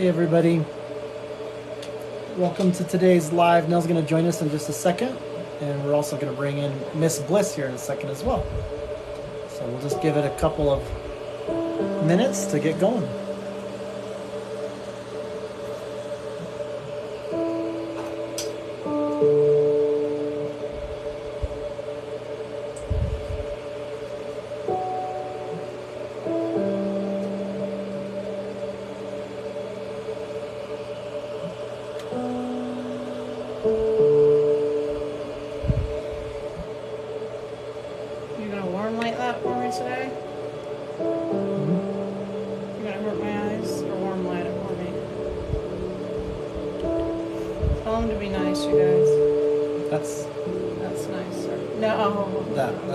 Hey everybody, welcome to today's live. Nell's going to join us in just a second, and we're also going to bring in Miss Bliss here in a second as well. So we'll just give it a couple of minutes to get going.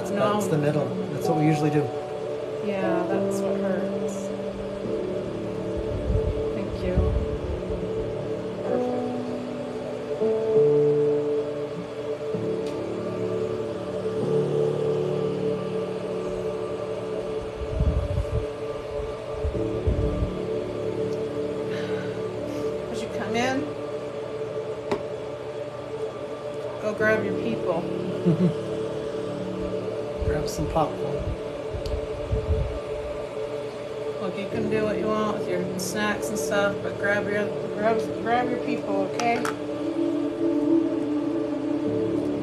That's the middle. That's what we usually do. Yeah, that's what hurts. Thank you. Perfect. Would you come in? Go grab your people. Grab some popcorn. Look, you can do what you want with your snacks and stuff, but grab your people, okay? Can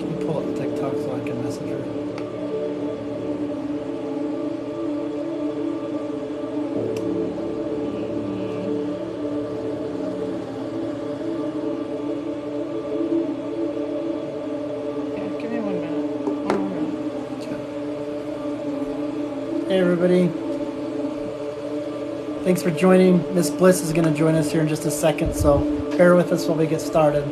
you pull up TikTok so I can message her? Hey everybody, thanks for joining. Miss Bliss is going to join us here in just a second, so bear with us while we get started.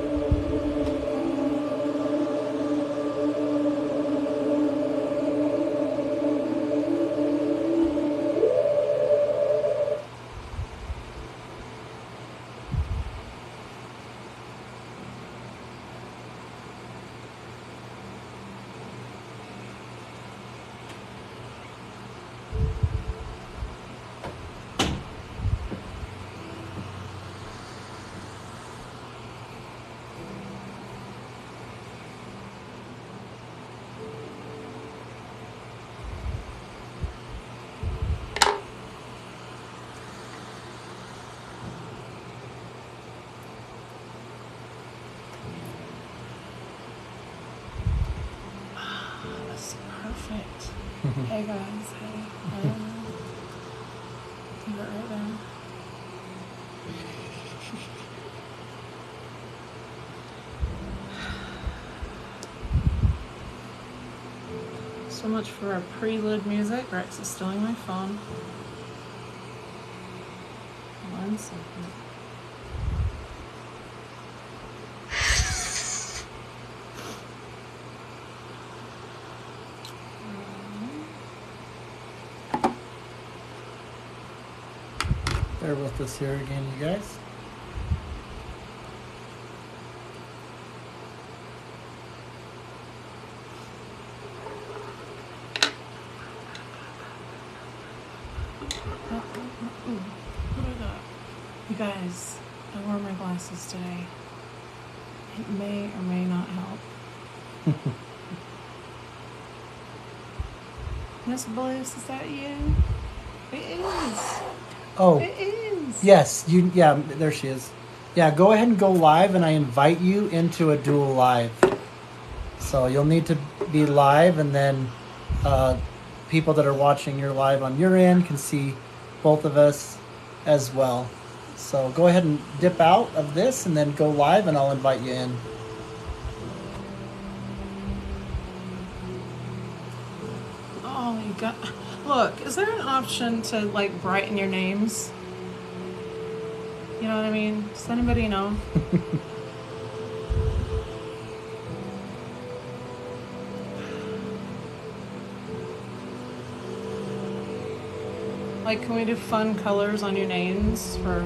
Hey guys, hey. Leave it right there. So much for our prelude music. Rex is stealing my phone. 1 second. Bear with us here again, you guys. What I got? You guys, I wore my glasses today. It may or may not help. Miss Bliss, is that you? It is. Oh, it is. Yes, yeah, there she is. Yeah, go ahead and go live, and I invite you into a dual live. So you'll need to be live, and then people that are watching your live on your end can see both of us as well. So go ahead and dip out of this, and then go live, and I'll invite you in. Oh my god. Look, is there an option to like brighten your names? You know what I mean? Does anybody know? Like, can we do fun colors on your names for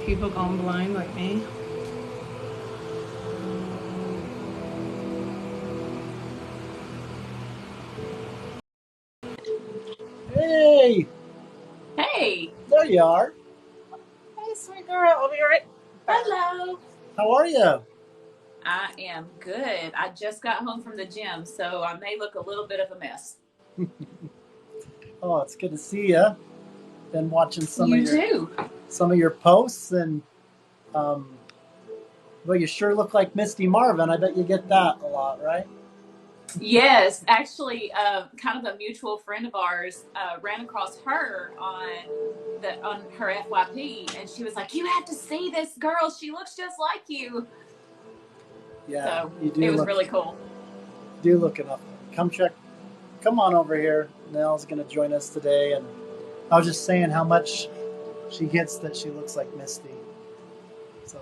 people going blind like me? Hey! Hey! There you are. Hey, sweet girl. I'll be right back. Hello. How are you? I am good. I just got home from the gym, so I may look a little bit of a mess. Oh, it's good to see you. Been watching You too. some of your posts, and well, you sure look like Misty Marvin. I bet you get that a lot, right? Yes, actually, kind of a mutual friend of ours ran across her on her FYP, and she was like, "You have to see this girl. She looks just like you." Yeah, So you do. it was really cool. Do look enough. Come on over here. Nell's going to join us today, and I was just saying how much she gets that she looks like Misty. So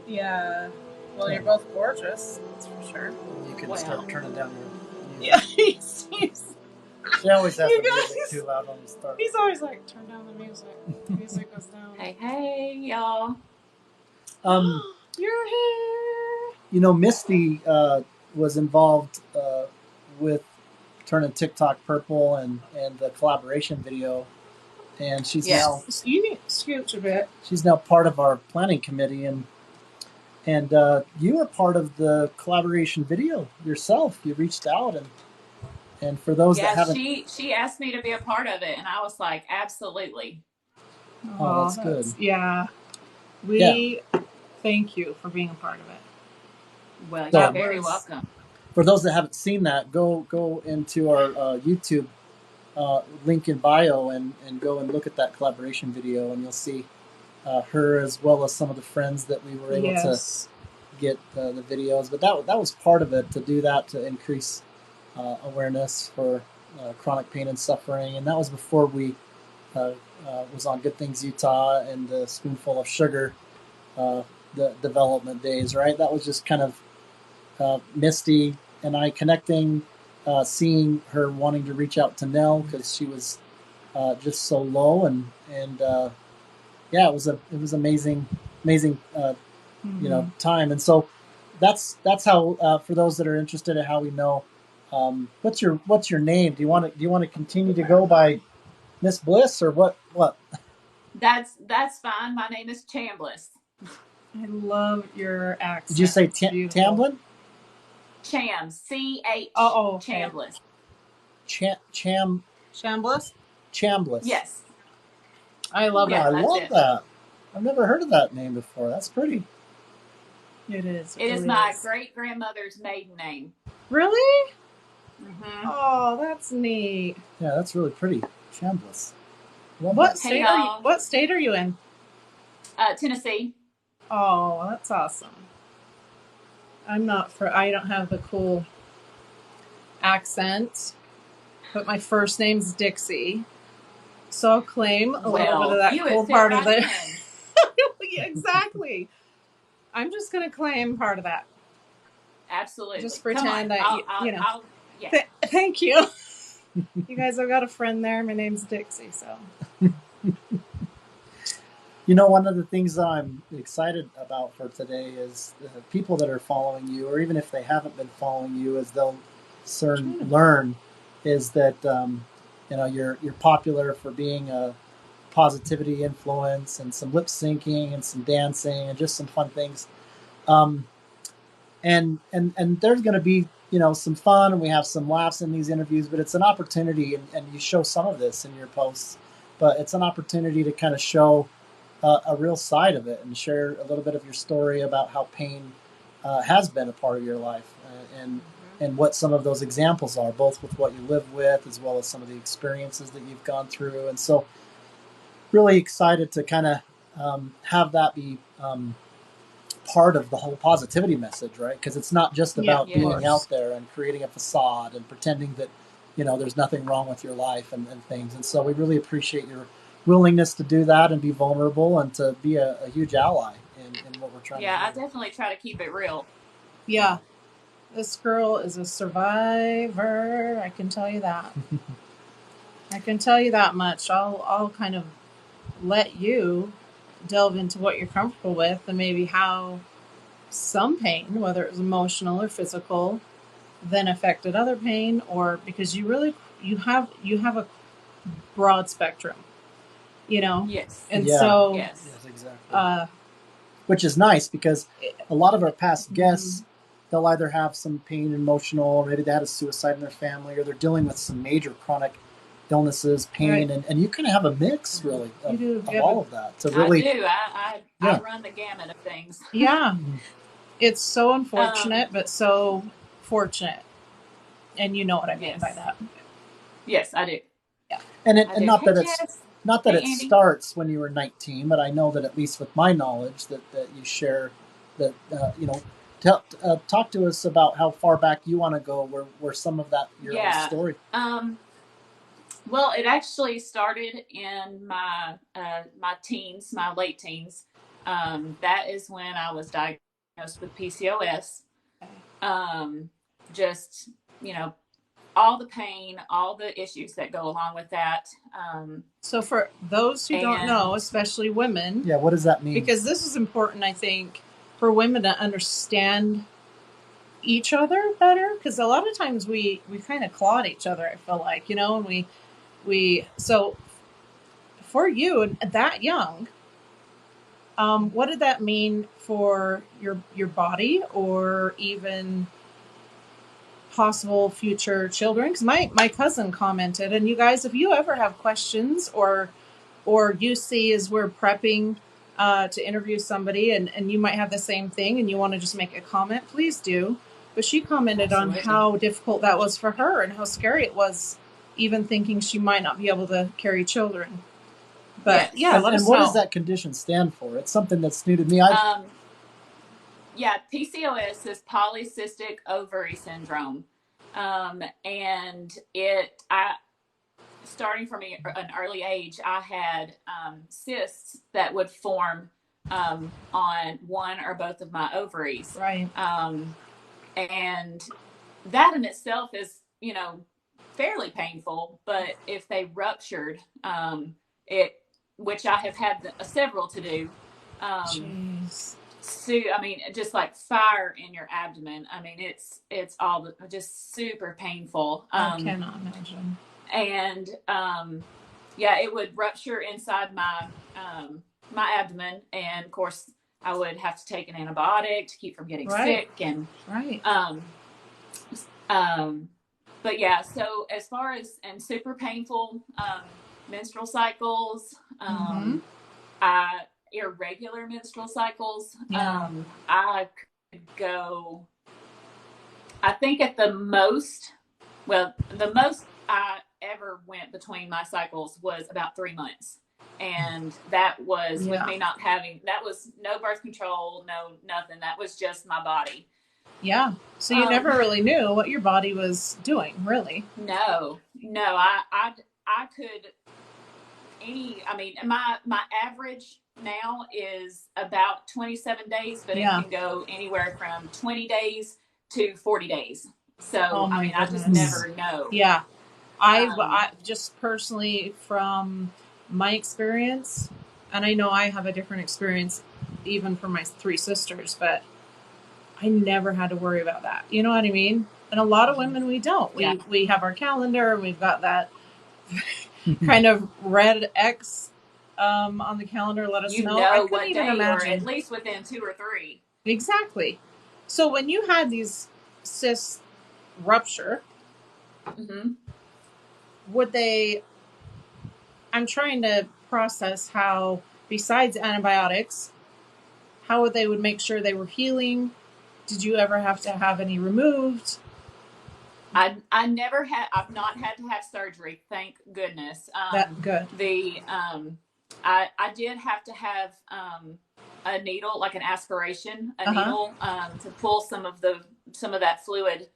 Yeah. Well, you're both gorgeous. That's for sure. you can start turning down your Yeah. She always has You the music guys- too loud on the start. He's always like, turn down the music. The music goes down. Hey, y'all. You're here. You know, Misty was involved with turning TikTok purple and the collaboration video, and she's now You need to scooch a bit. she's now part of our planning committee, and you were part of the collaboration video yourself. You reached out, and for those that haven't, she asked me to be a part of it, and I was like, absolutely. Oh, that's good. Yeah. We thank you for being a part of it. Well, So- you're very welcome. for those that haven't seen that, go into our YouTube link in bio and go and look at that collaboration video, and you'll see her as well as some of the friends that we were able to get the videos. But that was part of it, to do that, to increase awareness for chronic pain and suffering. And that was before we was on Good Things Utah and the Spoonful of Sugar, the development days, right? That was just kind of Misty and I connecting, seeing her wanting to reach out to Nell because she was just so low, and yeah, it was amazing time. And so that's how, for those that are interested in how we know, what's your name? Do you want to continue to go by Miss Bliss, or what? That's fine. My name is Chambliss. I love your accent. Did you say Tamblin? Cham, C-H. Okay. Chambliss. Chambliss? Chambliss. Yes. I love Yeah, it. I love that. I've never heard of that name before. That's pretty. It is. It is my great grandmother's maiden name. Really? Mm-hmm. Oh, that's neat. Yeah, that's really pretty. Chambliss. What state are you in? Tennessee. Oh, that's awesome. I don't have the cool accent, but my first name's Dixie. So I'll claim a little bit of that cool part of it. Yeah, exactly. I'm just going to claim part of that. Absolutely. Just pretend yeah. Thank you. You guys, I've got a friend there. My name's Dixie, so. You know, one of the things that I'm excited about for today is the people that are following you, or even if they haven't been following you, as they'll learn, is that you're popular for being a positivity influence, and some lip syncing and some dancing and just some fun things. And there's going to be some fun, and we have some laughs in these interviews, but it's an opportunity, and you show some of this in your posts, but it's an opportunity to kind of show a real side of it and share a little bit of your story about how pain has been a part of your life, and what some of those examples are, both with what you live with as well as some of the experiences that you've gone through. And so really excited to kind of have that be part of the whole positivity message, right? Because it's not just about being out there and creating a facade and pretending that there's nothing wrong with your life and things. And so we really appreciate your willingness to do that and be vulnerable and to be a huge ally in what we're trying to do. Yeah, I definitely try to keep it real. Yeah. This girl is a survivor. I can tell you that. I can tell you that much. I'll kind of let you delve into what you're comfortable with, and maybe how some pain, whether it was emotional or physical, then affected other pain, or because you have a broad spectrum. you know? Yes. And Yeah. so, Yes. Yes, exactly. uh, Which is nice because a lot of our past Mhm. guests, they'll either have some pain, emotional, or maybe they had a suicide in their family, or they're dealing with some major chronic illnesses, pain, Right. and you kind of have a mix, Mhm. really, You of, do. of You have all a, of that. To I really, do. I yeah. run the gamut of things. yeah, Mhm. it's so Um, unfortunate, but so fortunate. And you know what I mean by yes. that. Yes, I do. Yeah. And I and do. not Hey, that Jess. it Hey, Andy. starts when you were 19, but I know that at least with my knowledge that you share that talk to us about how far back you want to go, where some of that your whole Yeah. story. Well, it actually started in my teens, my late teens. That is when I was diagnosed with PCOS. Um, just you know, all the pain, all the issues that go along with that. So for those who don't know, And especially women, Yeah, what does that mean? because this is important, I think, for women to understand each other better. Because a lot of times we kind of claw each other. I feel like, you know, and we so for you and that young, what did that mean for your body or even possible future children? Because my cousin commented, and you guys, if you ever have questions or you see as we're prepping to interview somebody and you might have the same thing and you want to just make a comment, please do. But she commented absolutely. on how difficult that was for her and how scary it was, even thinking she might not be able to carry children. But Yes. yeah, let And us what know. does that condition stand for? It's something that's new to me. Yeah, PCOS is polycystic ovary syndrome. And starting from an early age, I had cysts that would form on one or both of my ovaries. Right. And that in itself is, fairly painful, but if they ruptured, it, which I have had several to do, Jeez. I mean, just like fire in your abdomen. I mean, it's all just super painful. I cannot imagine. And yeah, it would rupture inside my abdomen, and of course, I would have to take an antibiotic to keep from getting Right. sick. And Right. but yeah, so as far as and super painful menstrual cycles, irregular menstrual cycles. Yeah. I could go, I think at the most I ever went between my cycles was about 3 months. And that was with me not having, that was no birth control, no nothing. That was just my body. Yeah. So you never really knew what your body was doing, really. No. I could I mean, my average now is about 27 days, but it can go anywhere from 20 days to 40 days. So, I mean, I just never know. Yeah. I just personally, from my experience, and I know I have a different experience even for my three sisters, but I never had to worry about that. You know what I mean? And a lot of women, we don't. We have our calendar and we've got that kind of red X on the calendar. Let us know. I couldn't even imagine. Or at least within 2 or 3. Exactly. So when you had these cysts rupture, would they? I'm trying to process how, besides antibiotics, how they would make sure they were healing. Did you ever have to have any removed? I've not had to have surgery, thank goodness. Good. I did have to have a needle, like an aspiration, needle to pull some of that fluid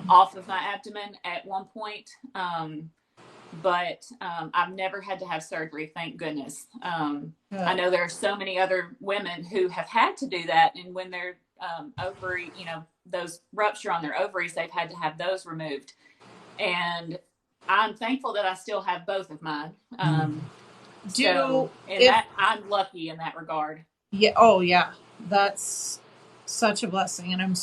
off of my abdomen at one point. But I've never had to have surgery, thank goodness. I know there are so many other women who have had to do that, and when their ovary, those rupture on their ovaries, they've had to have those removed. And I'm thankful that I still have both of mine. I'm lucky in that regard. Yeah. Oh, yeah. That's such a blessing, and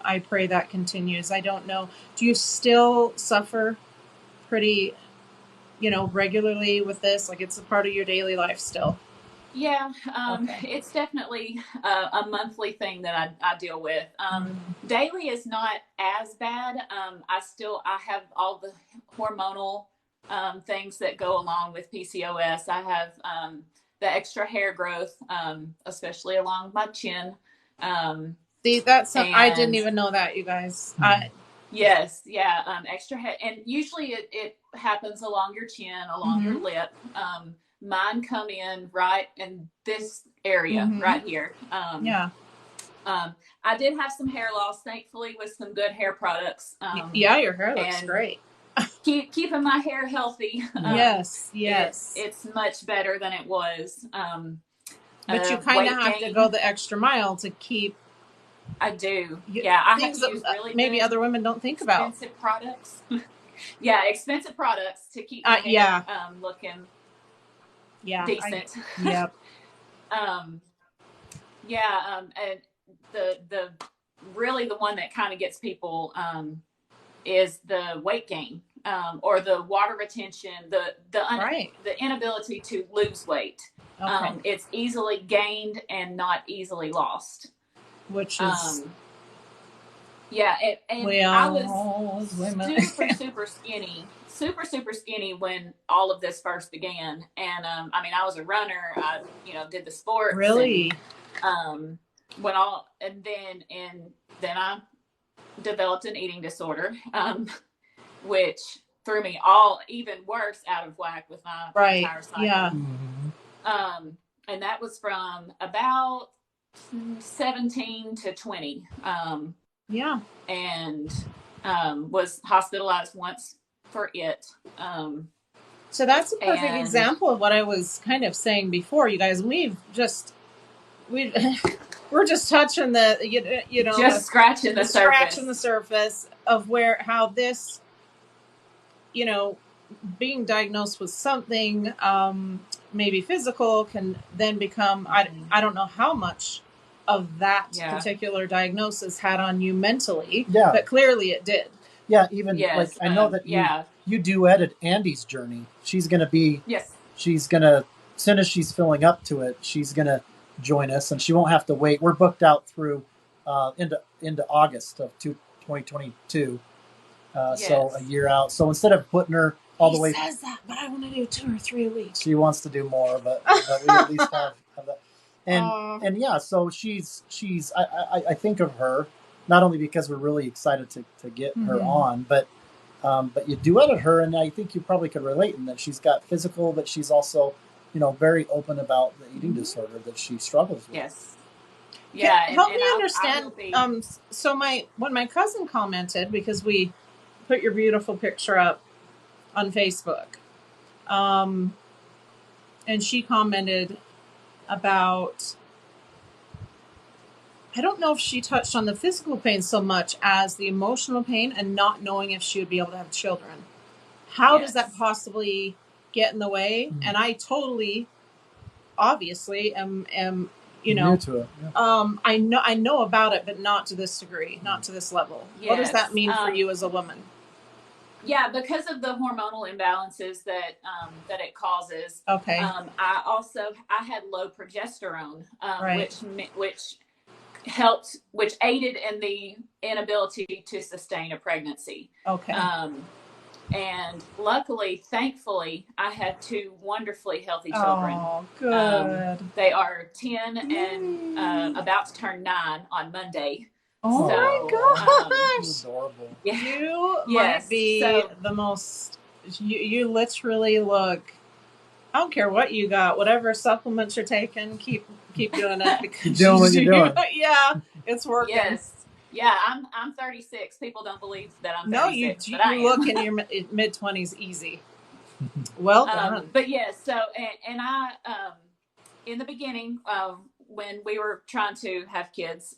I pray that continues. I don't know. Do you still suffer pretty regularly with this? Like, it's a part of your daily life still? Yeah, Okay. it's definitely a monthly thing that I deal with. Daily is not as bad. I have all the hormonal things that go along with PCOS. I have the extra hair growth, especially along my chin. See, I didn't even know that, you guys. Yes, yeah, extra hair, and usually it happens along your chin, along your lip. Mine come in right in this area right here. Yeah. I did have some hair loss, thankfully, with some good hair products. Yeah, your hair looks great. Keeping my hair healthy. Yes. It's much better than it was. But you kind of have to go the extra mile to keep. I do. Yeah, I have to use really maybe other women don't think about. Expensive products. Yeah, expensive products to keep my hair looking decent. Yep. And the really the one that kind of gets people is the weight gain, or the water retention, the inability to lose weight. Okay. It's easily gained and not easily lost, which is I was super skinny when all of this first began. And I was a runner. I did the sports. Really? And, then I developed an eating disorder, which threw me even worse out of whack with my entire cycle. Yeah. And that was from about 17 to 20. And was hospitalized once for it. So that's a perfect example of what I was kind of saying before, you guys. We're just touching just scratching the surface of how this, being diagnosed with something maybe physical can then become, I don't know how much of that particular diagnosis had on you mentally, but clearly it did. Yeah, even I know that you do edit Andy's journey. She's going to be, she's going to, as soon as she's filling up to it, she's going to join us, and she won't have to wait. We're booked out through into August of 2022. So a year out. So instead of putting her all the way, he says that, but I want to do 2 or 3 a week. She wants to do more, but we at least have that. And so she's I think of her not only because we're really excited to get her on, but you do edit her, and I think you probably could relate in that she's got physical, but she's also very open about the eating disorder that she struggles with. Yes. Yeah. Help me understand. So when my cousin commented, because we put your beautiful picture up on Facebook, and she commented about, I don't know if she touched on the physical pain so much as the emotional pain and not knowing if she would be able to have children. How does that possibly get in the way? And I totally, obviously, am new to it. Yeah. I know about it, but not to this degree, not to this level. What does that mean for you as a woman? Yeah, because of the hormonal imbalances that it causes. Okay. I had low progesterone, which aided in the inability to sustain a pregnancy. Okay. And luckily, thankfully, I had 2 wonderfully healthy children. Oh, good. They are 10 and about to turn 9 on Monday. Oh my gosh! Adorable. You might be the most. You literally look. I don't care what you got, whatever supplements you're taking, keep doing it because doing what you're doing. Yeah, it's working. Yes. Yeah, I'm 36. People don't believe that I'm 36. No, you look in your mid-20s easy. Well done. But so and I in the beginning when we were trying to have kids,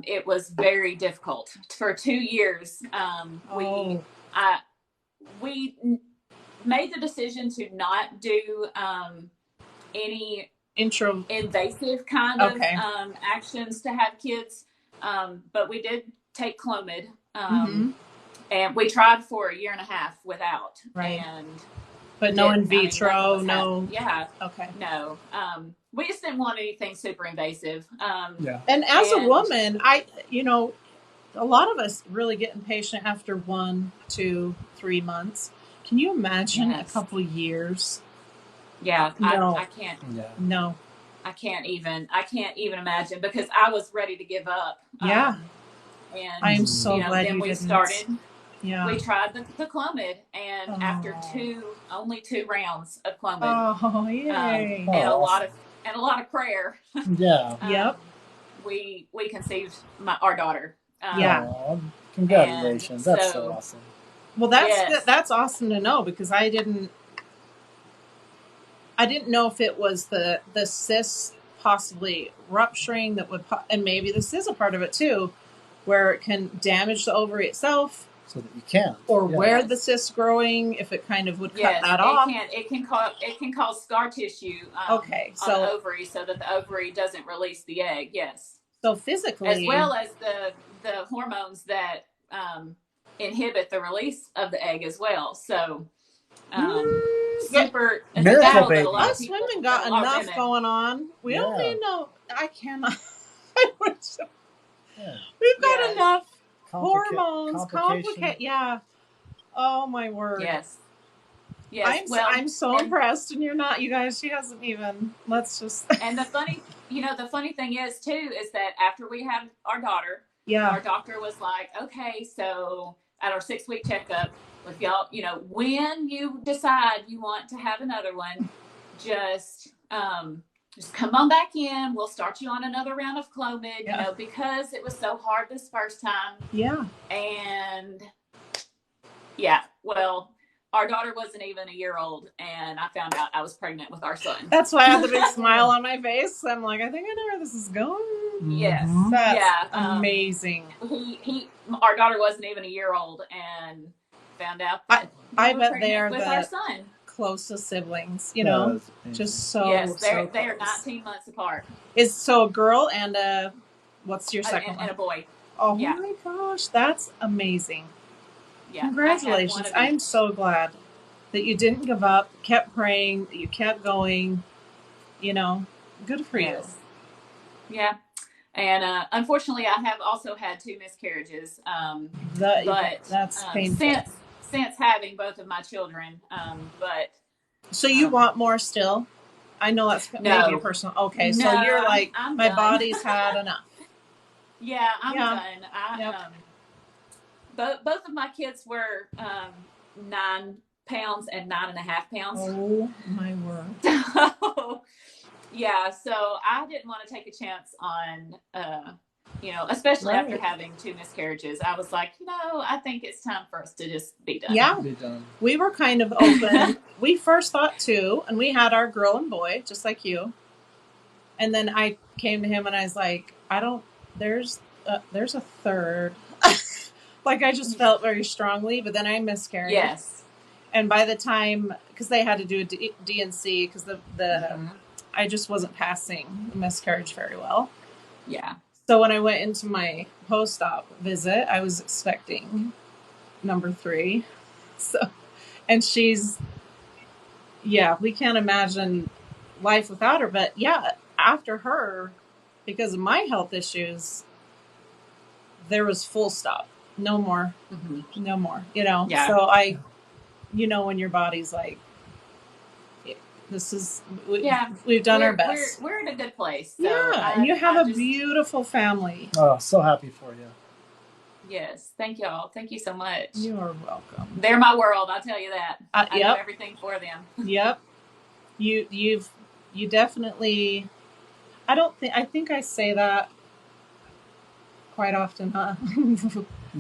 it was very difficult. For 2 years, we made the decision to not do any invasive kind of actions to have kids, but we did take Clomid, And we tried for a year and a half without. Right. And But no in none vitro, was no. happening. Yeah. Okay. No. We just didn't want anything super invasive. Yeah. And as a woman, a lot of us really get impatient after 1, 2, 3 months. Can you imagine a couple years? Yeah. No. I can't. Yeah. No. I can't even imagine, because I was ready to give up. Yeah. And I am so glad then you we didn't. started. Yeah. We tried the Clomid, and after only 2 rounds of Clomid, yay! and a lot of prayer. Yeah. Yep. We conceived our daughter. Yeah. Aww, congratulations. That's so awesome. Well, that's awesome to know, because I didn't know if it was the cyst possibly rupturing that would, and maybe this is a part of it too, where it can damage the ovary itself, so that you can, or where the cyst's growing, if it kind of would cut that off. It can cause scar tissue. On the ovary, so that the ovary doesn't release the egg. Yes. So physically, as well as the hormones that inhibit the release of the egg as well. So. Super miracle baby. Us women got enough going on. We don't need no. I cannot. We've got enough hormones. Yeah. Oh my word. Yes. Yes. I'm so impressed, and you're not. You guys. She hasn't even. Let's just. And the funny thing is too, is that after we had our daughter, our doctor was like, okay, so at our 6-week checkup, if y'all, when you decide you want to have another one, just come on back in. We'll start you on another round of Clomid, because it was so hard this first time. Yeah. And well, our daughter wasn't even a year old, and I found out I was pregnant with our son. That's why I had the big smile on my face. I'm like, I think I know where this is going. Yes. That's amazing. Our daughter wasn't even a year old, and found out that I bet they are with our son. Closest siblings, just so. Yes, they so are 19 months apart. So a girl and what's your second one? And a boy. Oh my gosh, that's amazing. Yeah. Congratulations. I'm so glad that you didn't give up, kept praying, that you kept going, good for you. Yeah. And unfortunately, I have also had 2 miscarriages. But that's painful. Since having both of my children, but so you want more still? I know that's maybe personal. Okay, so you're like, my done. Body's had enough. Yeah, I'm done. Both of my kids were 9 pounds and 9.5 pounds. Oh my word! Yeah, so I didn't want to take a chance on, especially after having 2 miscarriages. I was like, I think it's time for us to just be done. Yeah, we were kind of open. We first thought 2, and we had our girl and boy, just like you. And then I came to him and I was like, there's a third. Like, I just felt very strongly, but then I miscarried. Yes. And by the time, because they had to do a D&C, because I just wasn't passing the miscarriage very well. Yeah. So when I went into my post-op visit, I was expecting number 3. So, and she's, we can't imagine life without her. But after her, because of my health issues, there was full stop. No more. Mm-hmm. No more. Yeah. So I, when your body's like, this is, we've done our best. We're in a good place. So and you have a beautiful family. Oh, so happy for you. Yes. Thank y'all. Thank you so much. You are welcome. They're my world. I'll tell you that. I do everything for them. Yep. You definitely, I think I say that quite often, huh?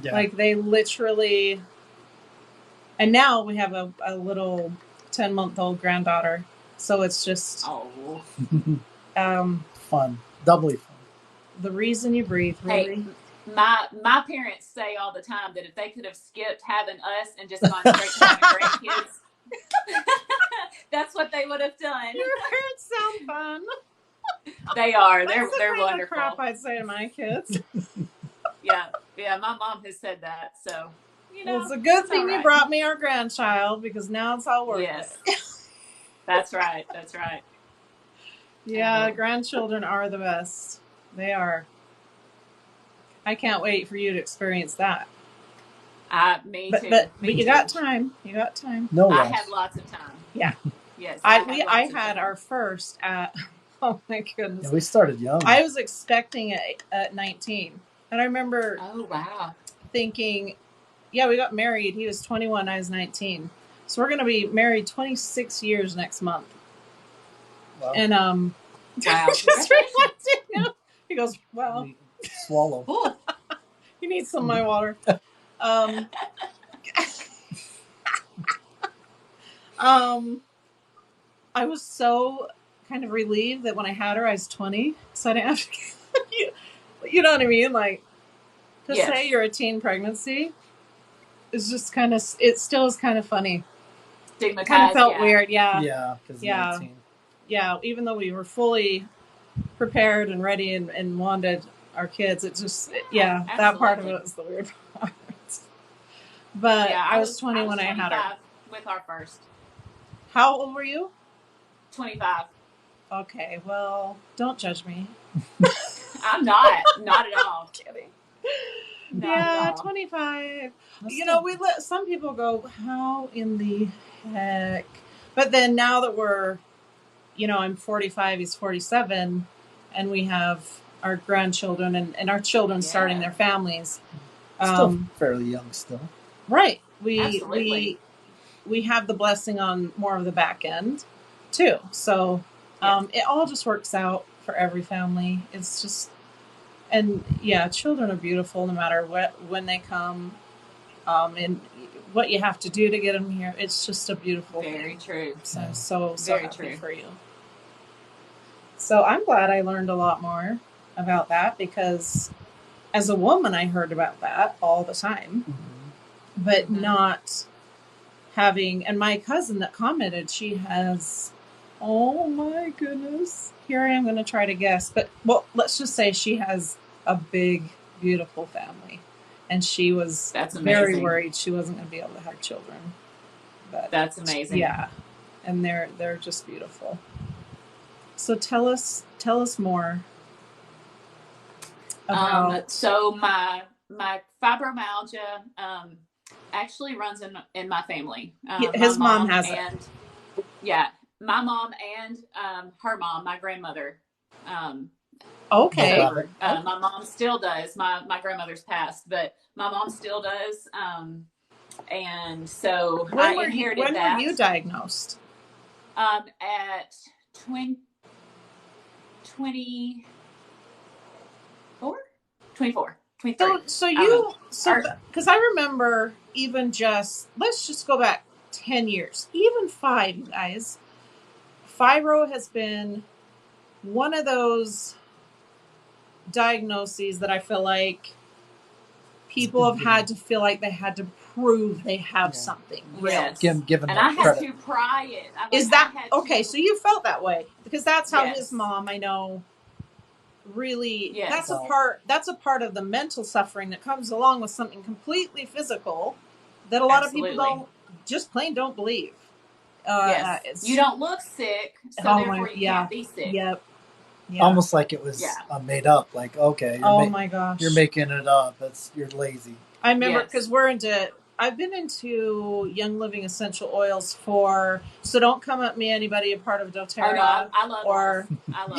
Yeah. Like, they literally, and now we have a little 10-month-old granddaughter. So it's just fun, doubly fun. The reason you breathe, really. Hey, my parents say all the time that if they could have skipped having us and just gone straight to having grandkids, that's what they would have done. Your parents sound fun. They are. That's they're the wonderful. Crap I'd say to my kids. Yeah. My mom has said that. So You Well, know, it's a good it's thing all you right. brought me our grandchild because now it's all worth Yes, it. that's right. That's right. Yeah, grandchildren are the best. They are. I can't wait for you to experience that. Me But too. but Me but you too. got time. You got time. No I rush. have lots of time. Yeah. Yes, I have I lots of had time. our first at oh my Yeah, goodness. we started young. I was expecting it at 19. And I remember Oh wow. thinking, yeah, we got married. He was 21, I was 19. So we're going to be married 26 years next month. Wow. And Wow. just realizing now. He goes, well, Swallow. Ooh. you need some of my water. I was so kind of relieved that when I had her, I was 20, so I didn't have to. You know what I mean? Like to Yes. say you're a teen pregnancy is just kind of. It still is kind of funny. Stigmatized. Kind of felt yeah. weird, yeah. Yeah, because Yeah. 19. Yeah, even though we were fully prepared and ready and wanted our kids, it just Yeah, that part of absolutely. it was the weird part. But Yeah, I was 20 when I had her. 25 with our first. How old were you? 25. Okay, well, don't judge me. I'm not at all. Kidding. Not Yeah, at all. 25. That's You know, we let some people go, how in the heck? But then now that we're, you know, I'm 45, he's 47, and we have our grandchildren and our children starting their families. Still fairly young still. Right. Absolutely. We have the blessing on more of the back end too. So it all just works out for every family. It's just, and yeah, children are beautiful no matter when they come, and what you have to do to get them here. It's just a beautiful Very thing. true. So Very happy true. for you. So I'm glad I learned a lot more about that because as a woman, I heard about that all the time, but not having, and my cousin that commented, she has, oh my goodness, here I am going to try to guess, but well, let's just say she has a big, beautiful family, and she was very worried she wasn't going to be able to have children. But that's amazing. Yeah, and they're just beautiful. So tell us more about. So my fibromyalgia actually runs in my family. His mom has it. And yeah, my mom and her mom, my grandmother. Okay. So, my mom still does. My grandmother's passed, but my mom still does. And so I inherited that. When were you diagnosed? At 24? 24. 23. So you, because I remember even just, let's just go back 10 years, even 5, you guys. Fibro has been one of those diagnoses that I feel like people have had to feel like they had to prove they have something. Yes. Given and I had to pry it. Is that okay? So you felt that way because that's how his mom, I know, really. That's a part. That's a part of the mental suffering that comes along with something completely physical that a lot of people don't believe. Yes. You don't look sick, so therefore you can't be sick. Yep. Yeah. Almost like it was made up. Like, okay, my gosh, you're making it up. You're lazy. I remember because I've been into Young Living essential oils so don't come at me, anybody a part of doTERRA. Oh, no, I love I love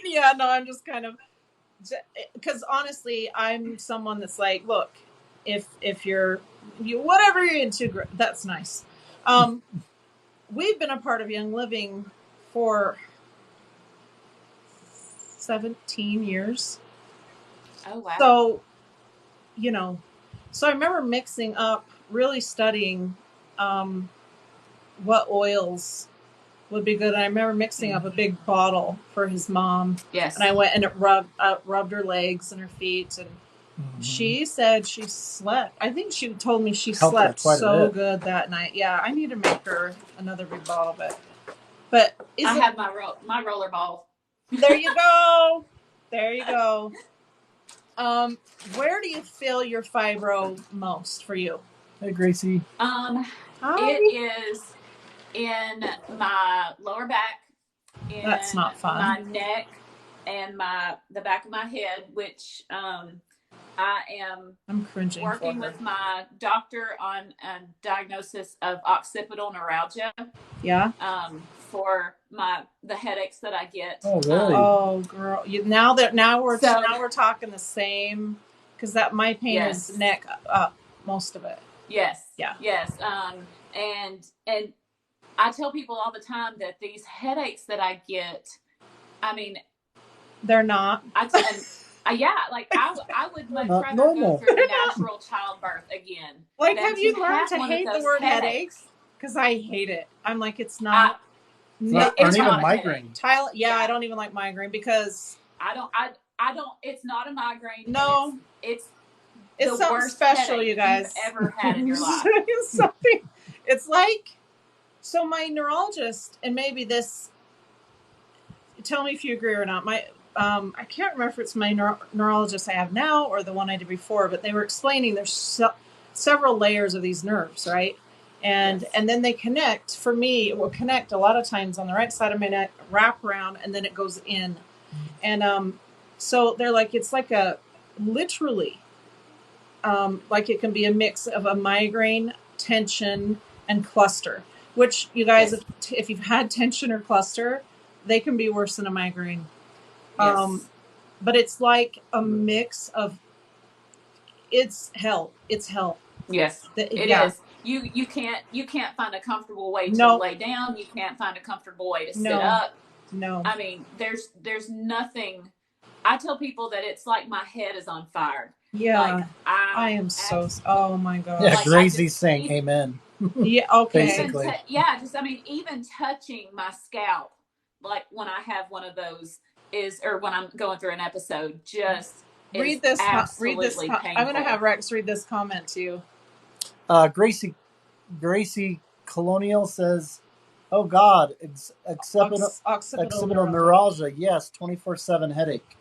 yeah, no, I'm just kind of, because honestly, I'm someone that's like, look, if you whatever you're into, that's nice. We've been a part of Young Living for 17 years. Oh, wow. So, so I remember mixing up, really studying what oils would be good. And I remember mixing up a big bottle for his mom. Yes. And I went and it rubbed her legs and her feet. And she said she slept. I think she told me she slept so good that night. Yeah, I need to make her another big bottle. But I have my roller ball. There you go. There you go. Where do you feel your fibro most for you? Hey, Gracie. Hi. It is in my lower back, That's in not fun. my neck, and the back of my head, which I am I'm cringing working for her. with my doctor on a diagnosis of occipital neuralgia. Yeah. For the headaches that I get. Oh, really? Oh, girl. Now we're talking the same, because that my pain Yes. is neck up, most of it. Yes. Yeah. Yes. And I tell people all the time that these headaches that I get, I mean, They're not. Yeah, like I would much Not rather normal. go through natural childbirth again. Like, than have you learned to one of hate the those word headaches? headaches? Because I hate it. I'm like, it's not. Aren't It's even not a migraine. Tyler, yeah, I don't even like migraine because I don't. It's not a migraine. no, it's it's the something worst special, headache you guys. you've ever had in your life. It's something. It's like, so my neurologist, and maybe this. Tell me if you agree or not. I can't remember if it's my neurologist I have now or the one I did before, but they were explaining there's several layers of these nerves, right? And Yes. and then they connect. For me, it will connect a lot of times on the right side of my neck, wrap around, and then it goes in. And so they're like, it's like a literally, like it can be a mix of a migraine, tension, and cluster. Which you guys, Yes. if you've had tension or cluster, they can be worse than a migraine. Yes. But it's like a mix of, it's hell. It's hell. Yes. It is. You can't find a comfortable way to lay down. You can't find a comfortable way to sit up. No. I mean, there's nothing. I tell people that it's like my head is on fire. Yeah. Like I am so. Oh my god. Yeah, Like, Gracie's saying amen. Yeah. Okay. Basically. Even touching my scalp, like when I have one of those or when I'm going through an episode, just read this. Absolutely painful. I'm going to have Rex read this comment to you. Gracie Colonial says, "Oh God, occipital neuralgia. Yes, 24/7 headache."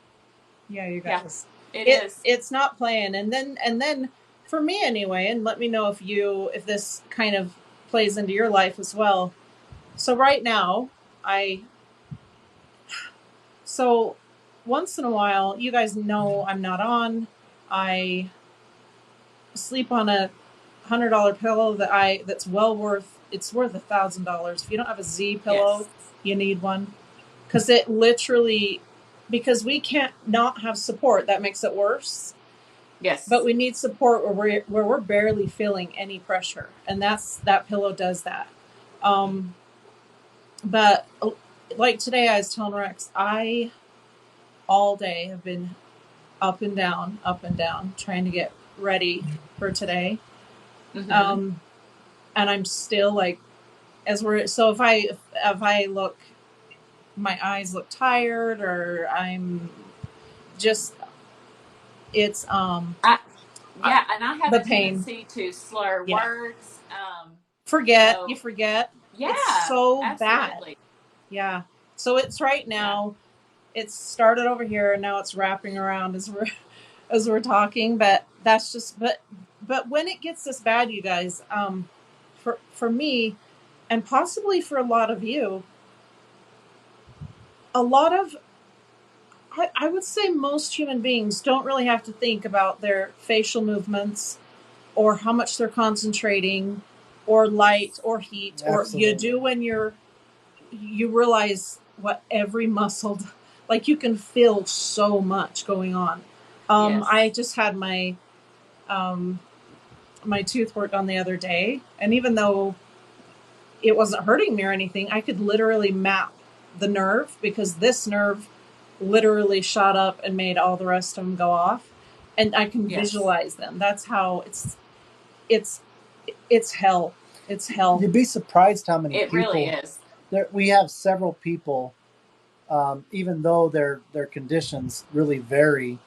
Yeah, you guys. Yeah, it is. It's not playing, and then for me anyway. And let me know if this kind of plays into your life as well. So right now, so once in a while, you guys know I'm not on. I sleep on a $100 pillow that's well worth. It's worth $1,000. If you don't have a Z pillow, yes, you need one, because it literally, because we can't not have support. That makes it worse. Yes, but we need support where we're barely feeling any pressure, and that pillow does that. But like today, I was telling Rex, I all day have been up and down, trying to get ready for today. Mm-hmm. And I'm still like, if I look, my eyes look tired, or I'm just, it's and I have a tendency to slur words. You forget. Yeah, it's so absolutely. Bad. Yeah. So it's right now. Yeah. It's started over here, and now it's wrapping around as we're talking. But that's just. But when it gets this bad, you guys, for me, and possibly for a lot of you, I would say most human beings don't really have to think about their facial movements, or how much they're concentrating, or light or heat. Absolutely. Or you do when you realize what every muscle, like you can feel so much going on. Yes. I just had my tooth worked on the other day, and even though it wasn't hurting me or anything, I could literally map the nerve, because this nerve literally shot up and made all the rest of them go off, and I can visualize them. That's how it's hell. It's hell. You'd be surprised how many people. It really is. We have several people, even though their conditions really vary.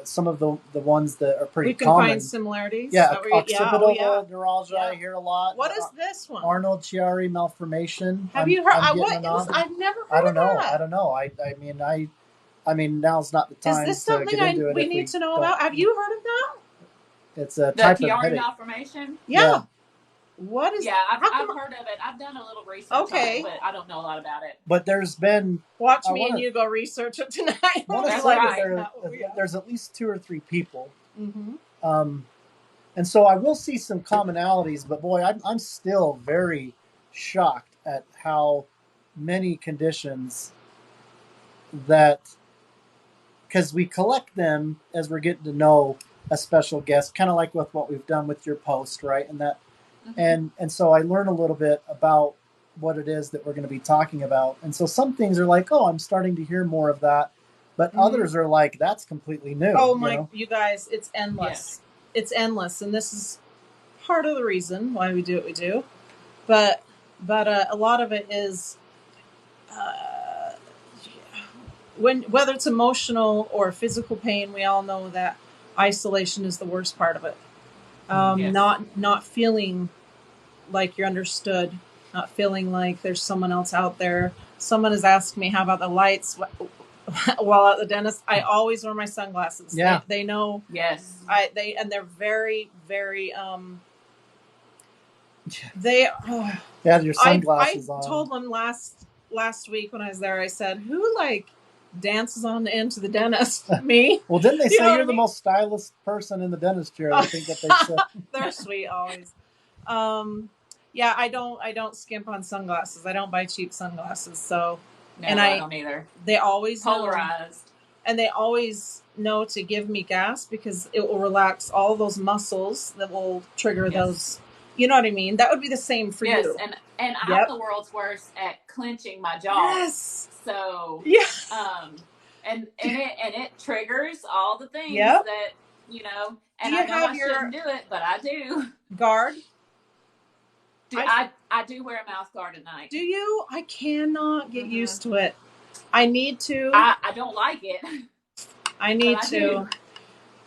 Some of the ones that are pretty common. We can find similarities. Yeah, occipital neuralgia. Yeah. I hear a lot. What is this one? Arnold-Chiari malformation. Have you heard? I've never heard of that. I don't know. I mean, now's not the time. Is this something we need to know about? Have you heard of that? It's a The type of Chiari headache. malformation. Yeah. What is? Yeah, How I've come? heard of it. I've done a little research on Okay. it, but I don't know a lot about it. But there's been Watch I me wanna- and you go research it tonight. I want to That's say right. that there's at least 2 or 3 people. Mm-hmm. And so I will see some commonalities, but boy, I'm still very shocked at how many conditions that, because we collect them as we're getting to know a special guest, kind of like with what we've done with your post, right? And that, and so I learn a little bit about what it is that we're going to be talking about. And so some things are like, oh, I'm starting to hear more of that, but others are like, that's completely new. Oh my, you guys, it's endless. Yeah. It's endless, and this is part of the reason why we do what we do. But a lot of it is whether it's emotional or physical pain, we all know that isolation is the worst part of it. Yes. Not feeling like you're understood, not feeling like there's someone else out there. Someone has asked me, how about the lights? While at the dentist, I always wear my sunglasses. Yeah. They know. Yes. They're very, very, they, Yeah, your sunglasses I on. told them last week when I was there, I said, who like dances on the end to the dentist? Me? Well, didn't they You know say what you're I the mean? most stylish person in the dentist chair? I think that they said. They're sweet always. Yeah, I don't skimp on sunglasses. I don't buy cheap sunglasses. So, No, and I don't either. they always Polarized. and they always know to give me gas because it will relax all those muscles that will trigger those. You know what I mean? That would be the same for you. And I'm the world's worst at clenching my jaw. Yes. So and it triggers all the things that and I know I shouldn't do it, but I do. Guard? I do wear a mouth guard at night. Do you? I cannot get used to it. I need to. I don't like it. I need to.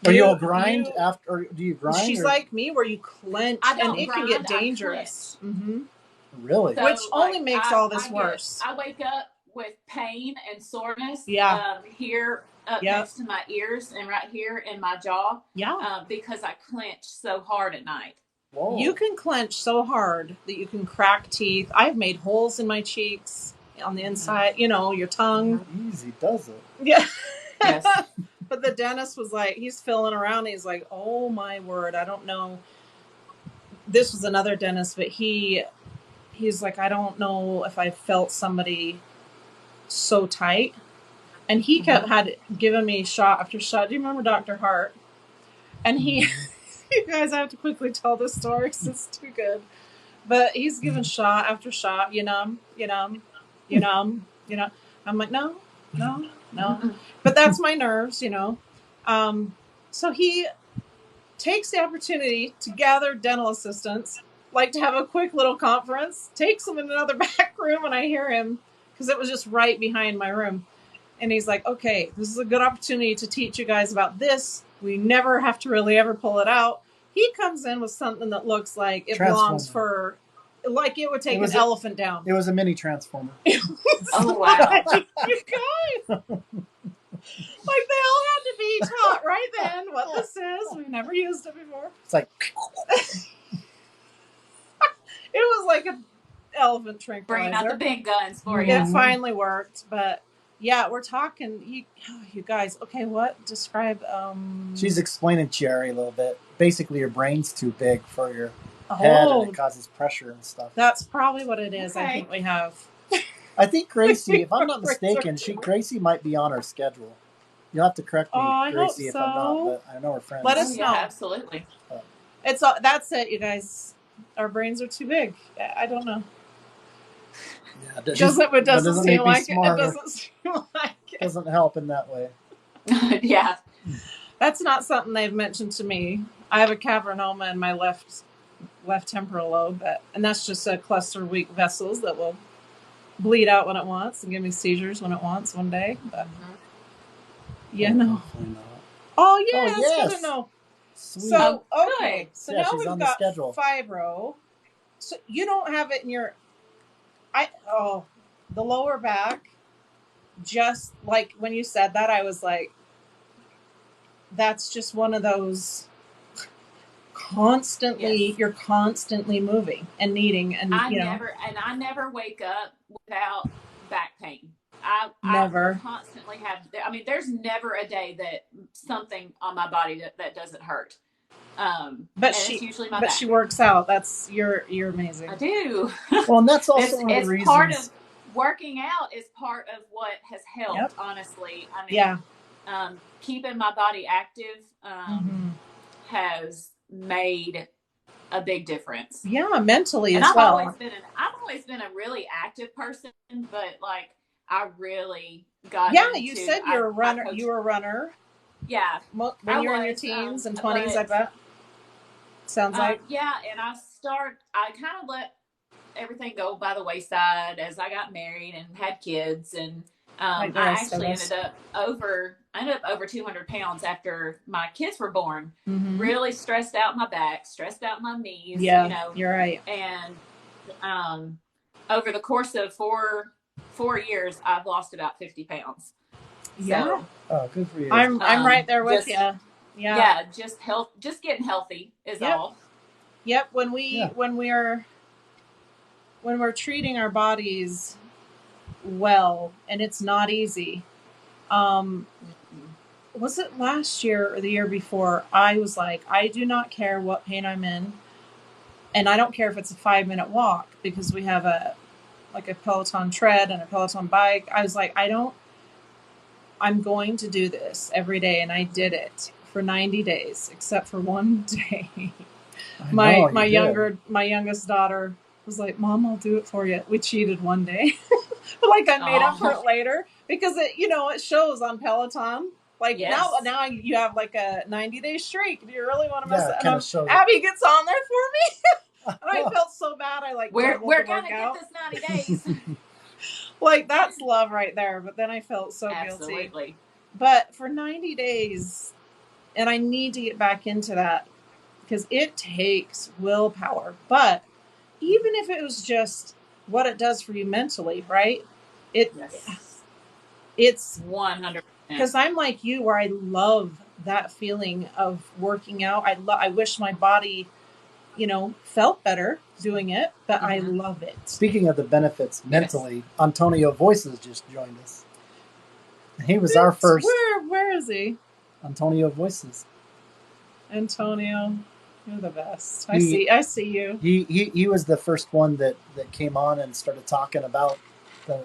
Or you'll grind after? Or do you grind? She's like me, where you clench, and it can get dangerous. Really? So, which only makes all this worse. I wake up with pain and soreness. Here up next to my ears and right here in my jaw. Yeah. Because I clench so hard at night. Whoa. You can clench so hard that you can crack teeth. I've made holes in my cheeks on the inside. You know, your tongue. Easy does it. Yeah. Yes. But the dentist was like, he's filling around. He's like, oh my word, I don't know. This was another dentist, but he's like, I don't know if I felt somebody so tight. And he had given me shot after shot. Do you remember Dr. Hart? And he, you guys, I have to quickly tell this story because it's too good. But he's given shot after shot, you know. I'm like, no. But that's my nerves, you know. So he takes the opportunity to gather dental assistants, like to have a quick little conference, takes them in another back room, and I hear him, because it was just right behind my room. And he's like, okay, this is a good opportunity to teach you guys about this. We never have to really ever pull it out. He comes in with something that looks like it belongs for, like it would take an elephant down. It was a mini transformer. Oh, wow. You guys. Like they all had to be taught right then what this is. We've never used it before. It's like it was like an elephant tranquilizer. Bringing out the big guns for you. It finally worked, but yeah, we're talking. You guys. Okay, what? Describe. She's explaining Chiari a little bit. Basically, your brain's too big for your head, and it causes pressure and stuff. That's probably what it is. Okay. I think we have. I think Gracie, if I'm not mistaken, Gracie might be on our schedule. You'll have to correct me, Gracie, if I'm not, but I know we're friends. Let us know. Yeah, absolutely. That's it, you guys. Our brains are too big. I don't know. Yeah, it doesn't seem like it. It doesn't seem like it. Doesn't help in that way. Yeah. That's not something they've mentioned to me. I have a cavernoma in my left temporal lobe, and that's just a cluster of weak vessels that will bleed out when it wants and give me seizures when it wants one day. But no. Oh yeah, that's good to know. Sweet. So okay, so now we've got fibro. So you don't have it in your, the lower back. Just like when you said that, I was like, that's just one of those. constantly, Yes. you're constantly moving and needing, and I you know, never wake up without back pain. I never. constantly have. I mean, there's never a day that something on my body that doesn't hurt. But And it's usually my but she back. works out. That's you're I amazing. do. Well, and that's also This one of the it's part of reasons. working out is part of what has Yep. helped. Honestly, I mean, Yeah. keeping my body active Mm-hmm. has made a big difference. Yeah, mentally And as well. I've always been a really active person, but like I really got Yeah, into you said you're a runner. coach. You were a runner. Yeah, When I you're in your was. teens and 20s, I But bet. Sounds like. yeah, and I kind of let everything go by the wayside as I got married and had kids, and Like the I rest of actually us. ended up over 200 pounds after my kids were born. Mm-hmm. Really stressed out my back, stressed out my knees, Yeah, you know, you're right. and over the course of four years, I've lost about 50 pounds. Yeah. So Oh, good for you. I'm right there with you. Yeah. Yeah, just getting healthy is Yep. all. Yep. When we're treating our bodies well, and it's not easy. Was it last year or the year before? I was like, I do not care what pain I'm in, and I don't care if it's a 5-minute walk, because we have a Peloton tread and a Peloton bike. I was like, I'm going to do this every day, and I did it for 90 days, except for one day. My youngest daughter was like, "Mom, I'll do it for you." We cheated one day, but like I made up for it later, because it shows on Peloton. Like now you have like a 90-day streak. Do you really want to mess it? And Abby gets on there for me, and I felt so bad. I like we're gonna get this 90 days. Like that's love right there. But then I felt so guilty. But for 90 days, and I need to get back into that, because it takes willpower. But even if it was just what it does for you mentally, right? It's 100%. Because I'm like you, where I love that feeling of working out. I wish my body, felt better doing it, but I love it. Speaking of the benefits mentally, Antonio Voices just joined us. He was our first. Where is he? Antonio Voices. Antonio, you're the best. I see you. He was the first one that came on and started talking about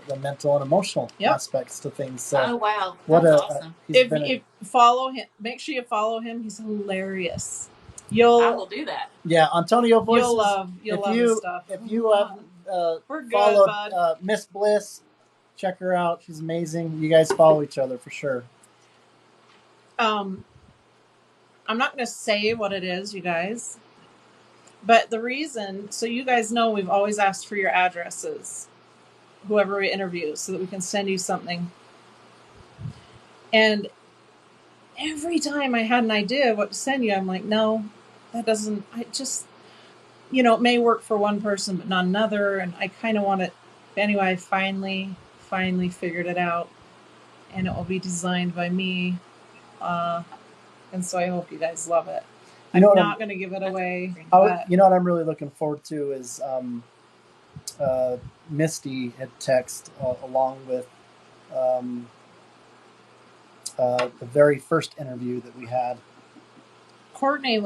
the mental and emotional aspects to things. So, oh wow, that's awesome. If follow him, make sure you follow him. He's hilarious. I will do that. Yeah, Antonio Voices. You'll love his stuff. If you have followed Miss Bliss, check her out. She's amazing. You guys follow each other for sure. I'm not going to say what it is, you guys, but the reason, so you guys know, we've always asked for your addresses, whoever we interview, so that we can send you something. And every time I had an idea of what to send you, I'm like, no, that doesn't, I just, it may work for one person, but not another. And I kind of want it. Anyway, I finally figured it out, and it will be designed by me. And so I hope you guys love it. I'm not going to give it away. You know what I'm really looking forward to is Misty had text along with the very first interview that we had. Courtney.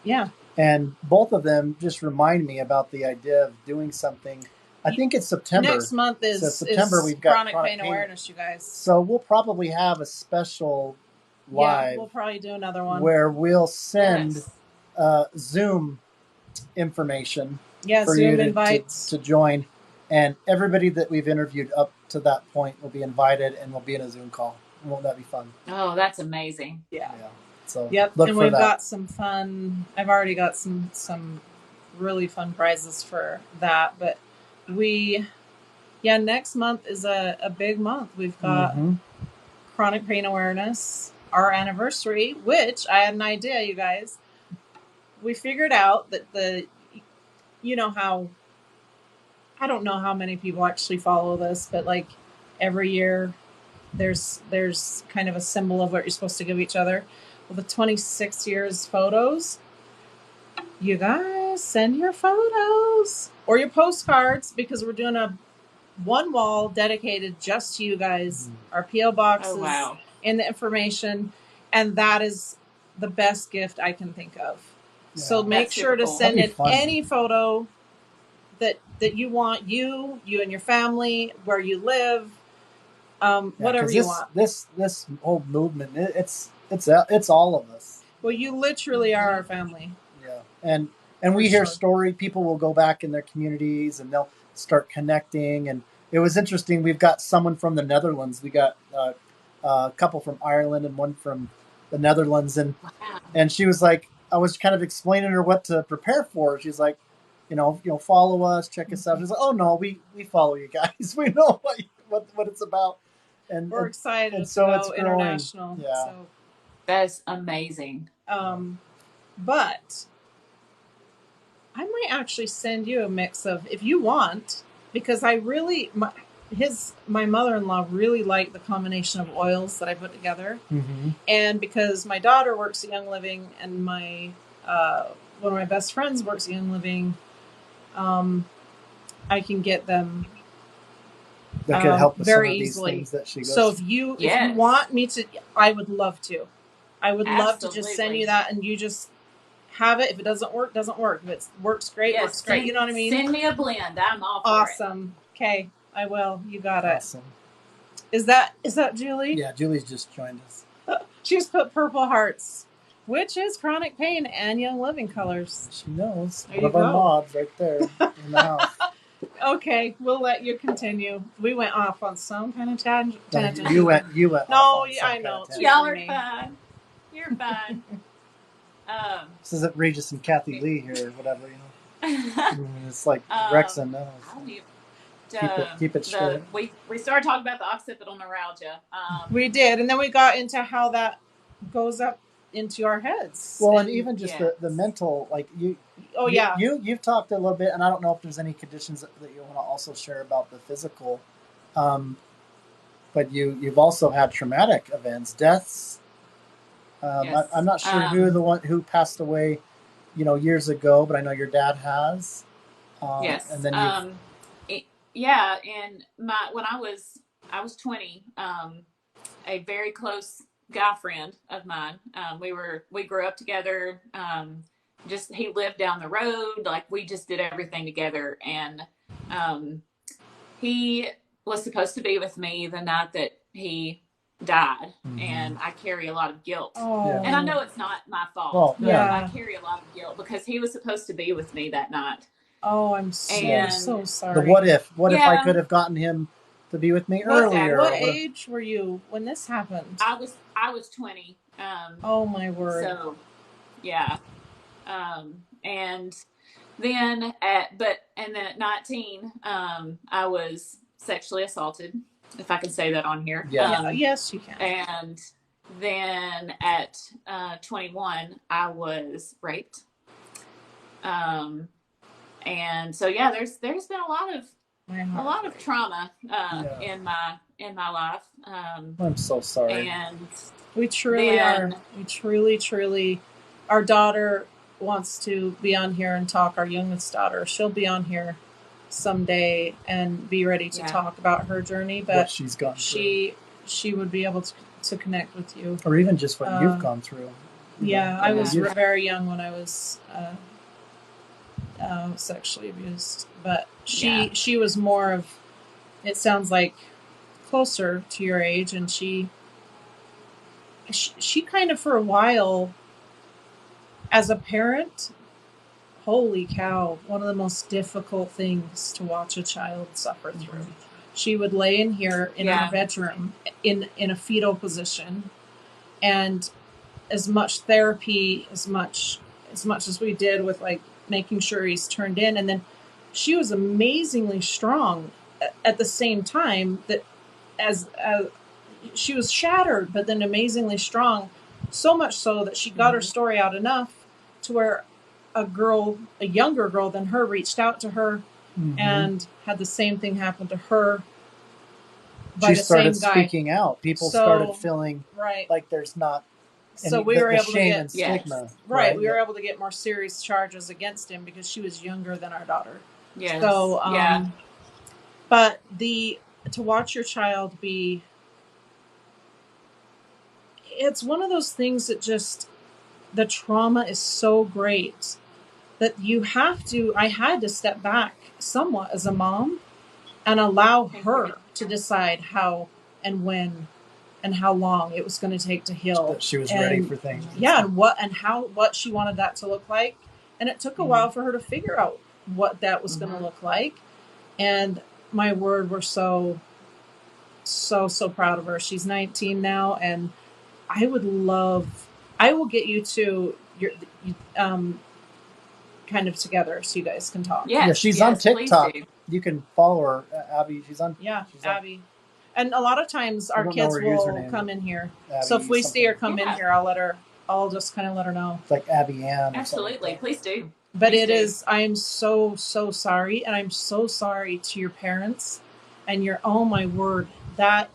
Yeah. And both of them just remind me about the idea of doing something. I think it's September. Next month is September. We've got chronic pain awareness, you guys. So we'll probably have a special live. Yeah, we'll probably do another one where we'll send Zoom information for Zoom you invites to join, and everybody that we've interviewed up to that point will be invited, and we'll be in a Zoom call. Won't that be fun? Oh, that's amazing. Yeah. So look and we've got some fun. I've already got some really fun prizes for that, but next month is a big month. We've got chronic pain awareness, our anniversary, which I had an idea, you guys. We figured out that how, I don't know how many people actually follow this, but like every year there's kind of a symbol of what you're supposed to give each other. Well, the 26 years photos, You guys send your photos or your postcards, because we're doing a one wall dedicated just to you guys. Our P.O. boxes Oh, wow. and the information, and that is the best gift I can think of. Yeah. So make That's sure super to cool. send That'd in be fun. any photo that you want, you and your family, where you live, whatever 'cause you want. This whole movement, it's all of us. Well, you literally are our family. Yeah, and we For hear sure. story. People will go back in their communities and they'll start connecting. And it was interesting. We've got someone from the Netherlands. We got a couple from Ireland and one from the Netherlands. And Wow. and she was like, I was kind of explaining to her what to prepare for. She's like, follow us, check us out. She's like, oh no, we follow you guys. We know what it's about. And We're excited and to so go it's growing. international. Yeah. So, That's amazing. but I might actually send you a mix of, if you want, because I really, my mother-in-law really liked the combination of oils that I put together. Mm-hmm. And because my daughter works at Young Living and my one of my best friends works at Young Living, I can get them That could help with very some of these easily. things that she goes. So if you Yes. want me to, I would love to. I would love to just send Absolutely. you that, and you just have it. If it doesn't work, doesn't work. If it works great, Yes, works great. You know what I mean? Send me a blend. I'm all for it. Awesome. Okay, I will. You got it. Awesome. Is that Julie? Yeah, Julie's just joined us. She's put purple hearts, which is chronic pain and Young Living colors. She knows. There One of you our go. mods right there in the house. Okay, we'll let you continue. We went off on some kind of tangent. You went. No, off on some I kind know. of tangent. Y'all are fun. You're fun. This isn't Regis and Kathy Lee here or whatever, It's like Rex and knows. Keep it straight. We started talking about the occipital neuralgia. We did, and then we got into how that goes up into our heads. Well, and even just yes. the mental, like you. Oh yeah. You've talked a little bit, and I don't know if there's any conditions that you want to also share about the physical, but you've also had traumatic events, deaths. Yes. I'm not sure who passed away, years ago, but I know your dad has. Yes. And then yeah, and when I was 20, a very close guy friend of mine. We grew up together. He lived down the road. Like, we just did everything together. And he was supposed to be with me the night that he died. Mm-hmm. And I carry a lot of guilt. Oh. Yeah. And I know it's not my fault. Well, yeah. I carry a lot of guilt because he was supposed to be with me that night. Oh, I'm so sorry. The what if I could have gotten him to be with me earlier? What age were you when this happened? I was 20. Oh my word. So, yeah. And then at 19, I was sexually assaulted, if I can say that on here. Yeah. Yes, you can. And then at 21, I was raped. And so, yeah, there's been a lot of trauma in my life. I'm so sorry. And we truly are. We truly. Our daughter wants to be on here and talk. Our youngest daughter, she'll be on here someday and be ready to talk about her journey. But what she's gone through. She would be able to connect with you, or even just what you've gone through. Yeah, I was very young when I was sexually abused, but she was more of, it sounds like, closer to your age, and she kind of, for a while, as a parent, holy cow, one of the most difficult things to watch a child suffer through. Mm-hmm. She would lay in here in our bedroom in a fetal position, and as much therapy, as much as we did with, like, making sure he's turned in, and then she was amazingly strong at the same time, that as she was shattered, but then amazingly strong, so much so that she got her story out enough to where a younger girl than her, reached out to her and had the same thing happen to her by the same guy. She started speaking out. People started feeling like there's not So we were able to shame get and stigma. right. We were able to get more serious charges against him because she was younger than our daughter. Yes. So but to watch your child be, it's one of those things that just, the trauma is so great that I had to step back somewhat as a mom and allow her to decide how and when and how long it was going to take to heal. That she was ready for things. Yeah, and what she wanted that to look like. And it took a while for her to figure out what that was going to look like. And my word, we're so proud of her. She's 19 now, and I will get you to your kind of together so you guys can talk. Yeah, she's on TikTok. You can follow her, Abby. She's on. Yeah, Abby. And a lot of times our kids will come in here. Abby, so if we see her come in here, I'll just kind of let her know. It's like Abby Ann. Absolutely, please do. But I am so sorry, and I'm so sorry to your parents, and oh my word, there's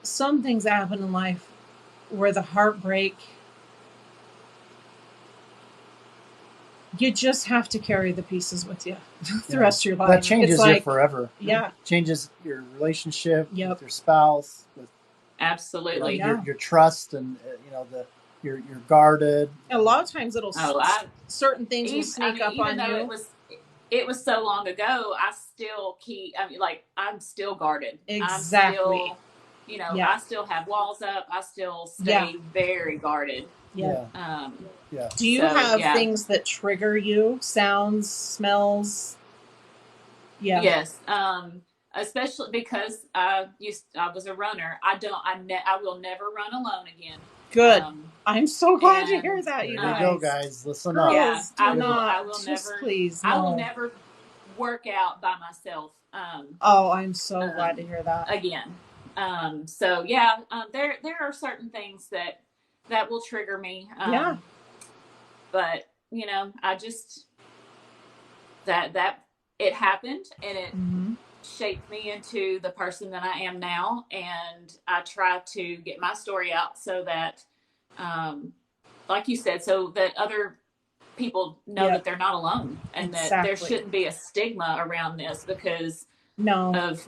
some things that happen in life where the heartbreak, you just have to carry the pieces with you the rest of your life. That changes you forever. Yeah. Changes your relationship with your spouse. Absolutely. Your trust and, you're guarded. And a lot of times certain things will sneak up on you. It was so long ago, I'm still guarded. Exactly. I'm still, I still have walls up. I still stay very guarded. Yeah. Do you have things that trigger you? Sounds, smells? Yeah. Yes. Especially because I was a runner. I will never run alone again. Good. I'm so glad to hear that. There you go, guys. Listen up. Yeah, I will never never work out by myself. I'm so glad to hear that. Again. There are certain things that will trigger me. But I just that it happened, and it shaped me into the person that I am now, and I try to get my story out so that like you said, so that other people know that they're not alone, and that there shouldn't be a stigma around this because of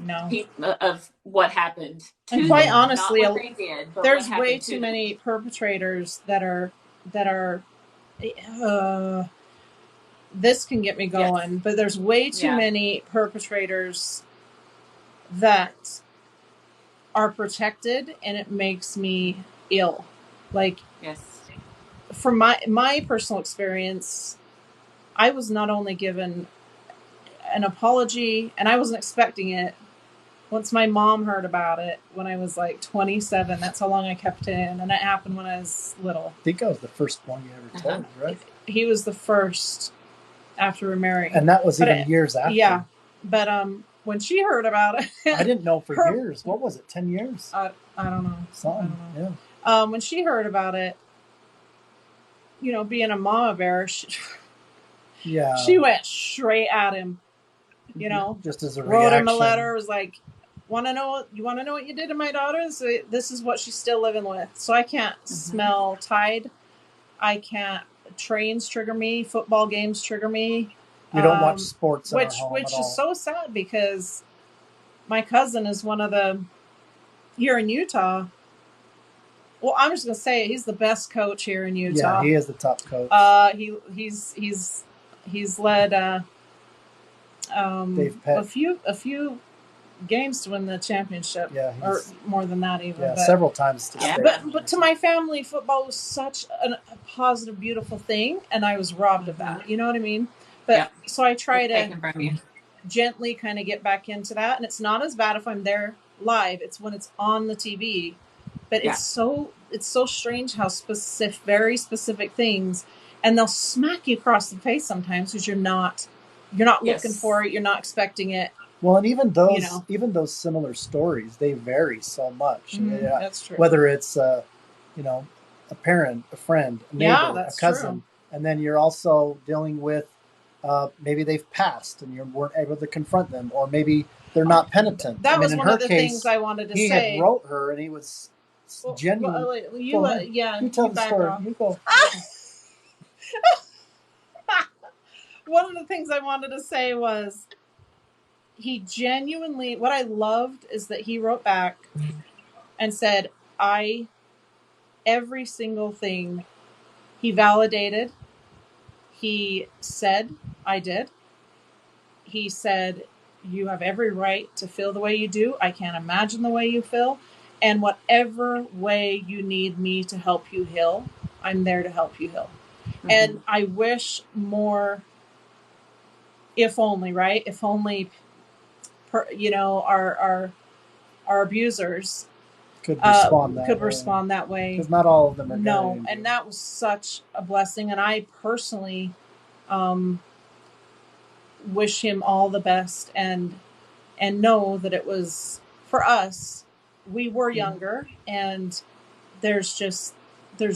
what happened to and quite them, honestly, not what they did, but there's way too many perpetrators that are this can get me going, but there's way too many perpetrators that are protected, and it makes me ill. Like, from my personal experience, I was not only given an apology, and I wasn't expecting it. Once my mom heard about it when I was like 27, that's how long I kept it in, and it happened when I was little. I think I was the first one you ever told, right? He was the first after remarrying. And that was years after. Yeah. But when she heard about it... I didn't know for years. What was it, 10 years? I don't know. Something, when she heard about it, being a mama bear, she went straight at him. Just as a wrote reaction. him a letter. Was like, you want to know what you did to my daughter? So this is what she's still living with. So I can't smell Tide. I can't. Trains trigger me. Football games trigger me. You don't watch sports, which is so sad because my cousin is one of the here in Utah. Well, I'm just gonna say he's the best coach here in Utah. Yeah, he is the top coach. He's led Dave Pett. a few games to win the championship. Yeah, or more than that even. Yeah, several times. But to my family, football was such a positive, beautiful thing, and I was robbed of that. You know what I mean? But so I try to gently kind of get back into that, and it's not as bad if I'm there live. It's when it's on the TV. But it's so strange how very specific things, and they'll smack you across the face sometimes because you're not looking for it, you're not expecting it. Well, and even those similar stories, they vary so much. That's true. Whether it's a parent, a friend, a neighbor, a cousin, and then you're also dealing with maybe they've passed and you weren't able to confront them, or maybe they're not penitent. That was in one her of the case, things I wanted to he say. had wrote her, and he was genuine. You you tell the back story. off. You go. One of the things I wanted to say was he genuinely, what I loved is that he wrote back and said, every single thing he validated. He said, I did. He said, you have every right to feel the way you do. I can't imagine the way you feel. And whatever way you need me to help you heal, I'm there to help you heal. Mm-hmm. And I wish more, if only, right? If only, our abusers could respond respond that way. Because not all of them are. No, and that was such a blessing. And I personally wish him all the best, and know that it was for us. We were younger, and there's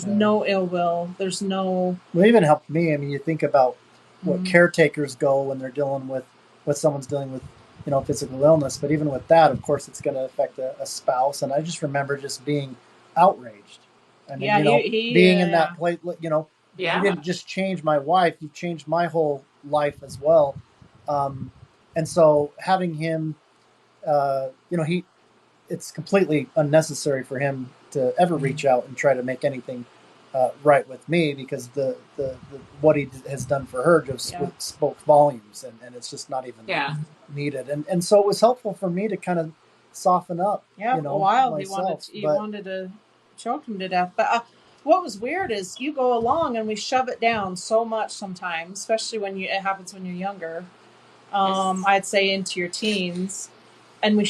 no ill will. There's no. Well, it even helped me. I mean, you think about what caretakers go when they're dealing with what someone's dealing with, physical illness. But even with that, of course, it's going to affect a spouse. And I just remember just being outraged. I mean, being in that place, you didn't just change my wife, you changed my whole life as well. And so having him, it's completely unnecessary for him to ever reach out and try to make anything right with me, because the what he has done for her just spoke volumes, and it's just not even needed. And so it was helpful for me to kind of soften up. Yeah, for a while he wanted to choke him to death. But what was weird is you go along and we shove it down so much sometimes, especially when it happens when you're younger. I'd say into your teens, and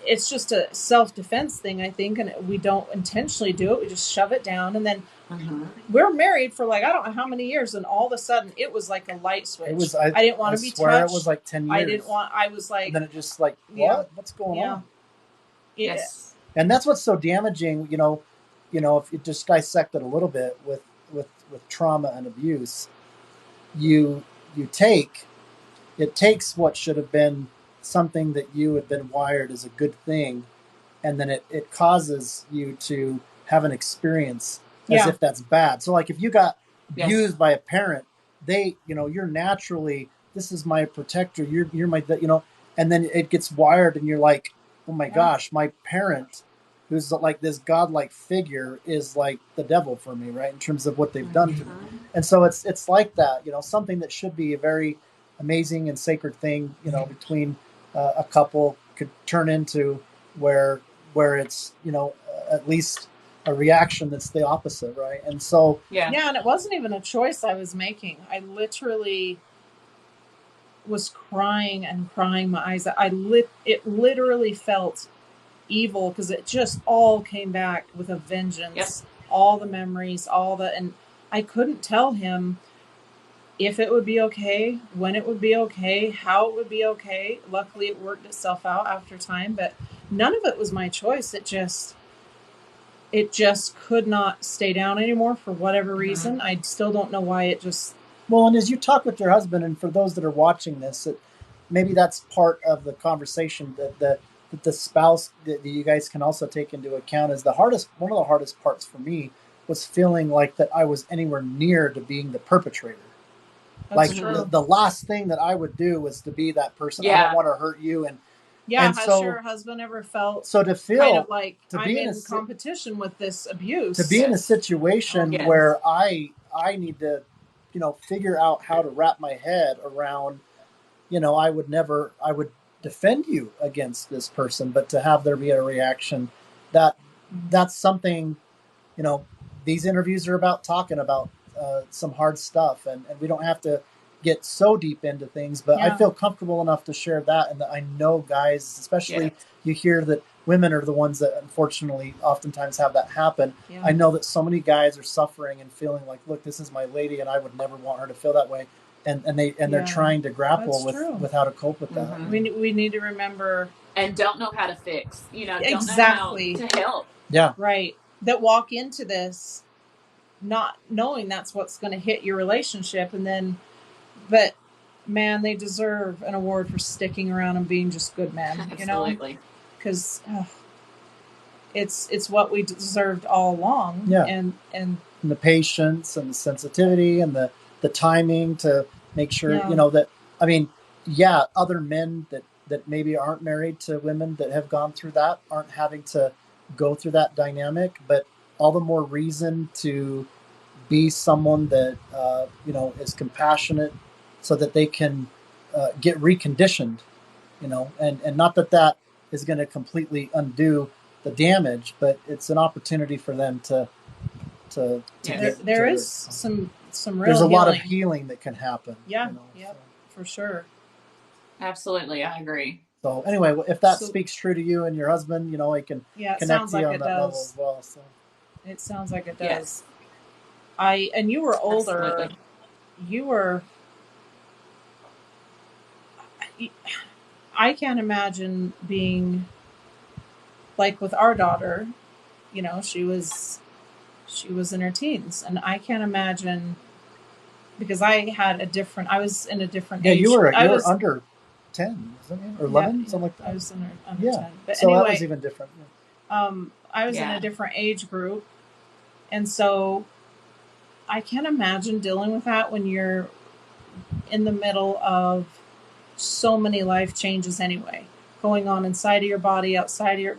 it's just a self-defense thing, I think, and we don't intentionally do it. We just shove it down, and then we're married for I don't know how many years, and all of a sudden it was like a light switch. I didn't want to be touched. It was like 10 years. I was like... And then it just what's going on? Yes. And that's what's so damaging, if you just dissect it a little bit with trauma and abuse, it takes what should have been something that you had been wired as a good thing, and then it causes you to have an experience as if that's bad. So if you got abused by a parent, you're naturally, this is my protector, you're my, and then it gets wired and you're like, oh my gosh, my parent, who's like this godlike figure, is like the devil for me, right? In terms of what they've done to me. And so it's like that, something that should be a very amazing and sacred thing, between a couple, could turn into where it's, at least a reaction that's the opposite, right? And so and it wasn't even a choice I was making. I literally was crying my eyes out. It literally felt evil, because it just all came back with a vengeance. All the memories, and I couldn't tell him if it would be okay, when it would be okay, how it would be okay. Luckily, it worked itself out after time, but none of it was my choice. It just could not stay down anymore for whatever reason. I still don't know why it just... Well, and as you talk with your husband, and for those that are watching this, maybe that's part of the conversation that the spouse that you guys can also take into account, is one of the hardest parts for me was feeling like that I was anywhere near to being the perpetrator. That's true. The last thing that I would do was to be that person. I don't want to hurt you. And has your husband ever felt to feel kind of like I'm in competition with this abuse? To be in a situation where I need to, figure out how to wrap my head around, I would defend you against this person, but to have there be a reaction, that's something, these interviews are about talking about some hard stuff, and we don't have to get so deep into things, but I feel comfortable enough to share that. And that I know guys, especially you hear that women are the ones that unfortunately oftentimes have that happen. I know that so many guys are suffering and feeling like, look, this is my lady and I would never want her to feel that way. And they're trying to grapple with how to cope with that. We need to remember, and don't know how to fix, exactly, don't know how to help. Yeah. Right. That walk into this not knowing that's what's going to hit your relationship, and then But man, they deserve an award for sticking around and being just good men. You know, Absolutely. because it's what we deserved all along. Yeah. And the patience and the sensitivity and the timing to make sure, Yeah. you know, that, I mean, yeah, other men that maybe aren't married to women that have gone through that aren't having to go through that dynamic, but all the more reason to be someone that, you know, is compassionate so that they can get reconditioned, you know, and not that that is going to completely undo the damage, but it's an opportunity for them to Yes. get there to is some real there's a healing. lot of healing that can happen. Yeah, you know, yep, for sure. Absolutely, I agree. so anyway, if that So- speaks true to you and your husband, you know, I can Yeah, it connect sounds you like on it that level does. as well. So It sounds like it Yes. does. And you were older. Absolutely. You were. I can't imagine being like with our daughter. You know, she was in her teens, and I can't imagine because I was in a different yeah, age. you were I was under 10, wasn't you, or 11, something like that. I was under Yeah. 10. But So anyway, that was even different. Yeah. I was in a different age group, and so I can't imagine dealing with that when you're in the middle of so many life changes anyway, going on inside of your body, outside of your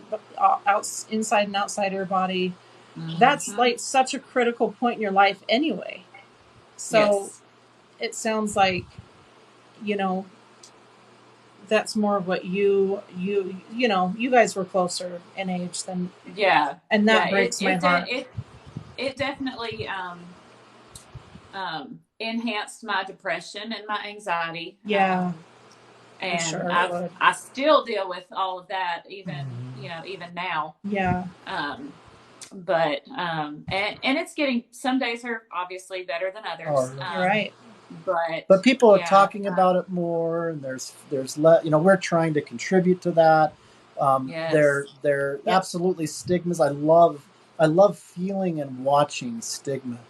inside and outside of your body. That's like such a critical point in your life anyway. So Yes. it sounds like, you know, that's more of what you know, you guys were closer in age than, Yeah. and that Yeah, breaks my heart. It definitely enhanced my depression and my anxiety. Yeah. And sure it would. I still deal with all of that even you know even now. Yeah. But and it's getting, some days are obviously better than others. Oh, yeah. You're right. But people yeah, are talking about it more, and there's you know, we're trying to contribute to that. Yes. There absolutely stigmas. I love feeling and watching stigma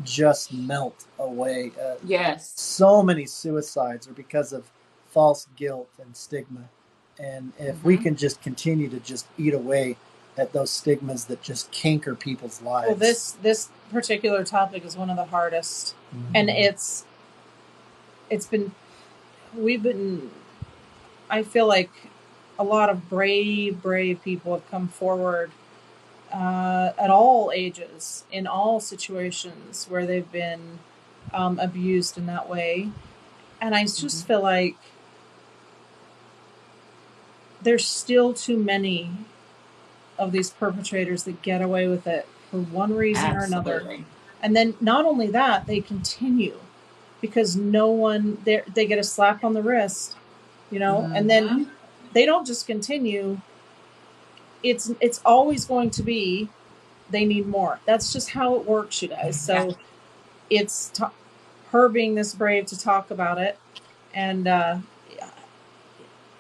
just melt away. Yes. So many suicides are because of false guilt and stigma, and if we can just continue to just eat away at those stigmas that just canker people's lives. Well, this particular topic is one of the hardest, and I feel like a lot of brave people have come forward at all ages, in all situations where they've been abused in that way. And I just feel like there's still too many of these perpetrators that get away with it for one reason or another. And then not only that, they continue because they get a slap on the wrist, you know, and then they don't just continue. It's always going to be, they need more. That's just how it works, you guys. So it's her being this brave to talk about it. And,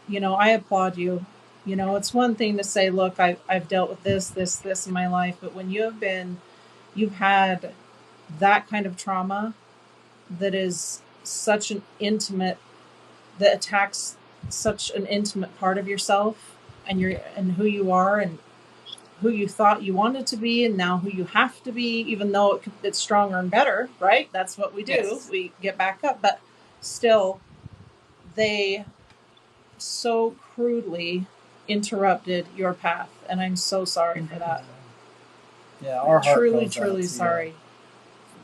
you know, I applaud you. You know, it's one thing to say, look, I've dealt with this in my life. But when you've had that kind of trauma that is such an intimate, that attacks such an intimate part of yourself and who you are and who you thought you wanted to be and now who you have to be, even though it's stronger and better, right? That's what we do. Yes. We get back up, but still they so crudely interrupted your path, and I'm so sorry for that. Yeah, our heart truly goes out to sorry. you.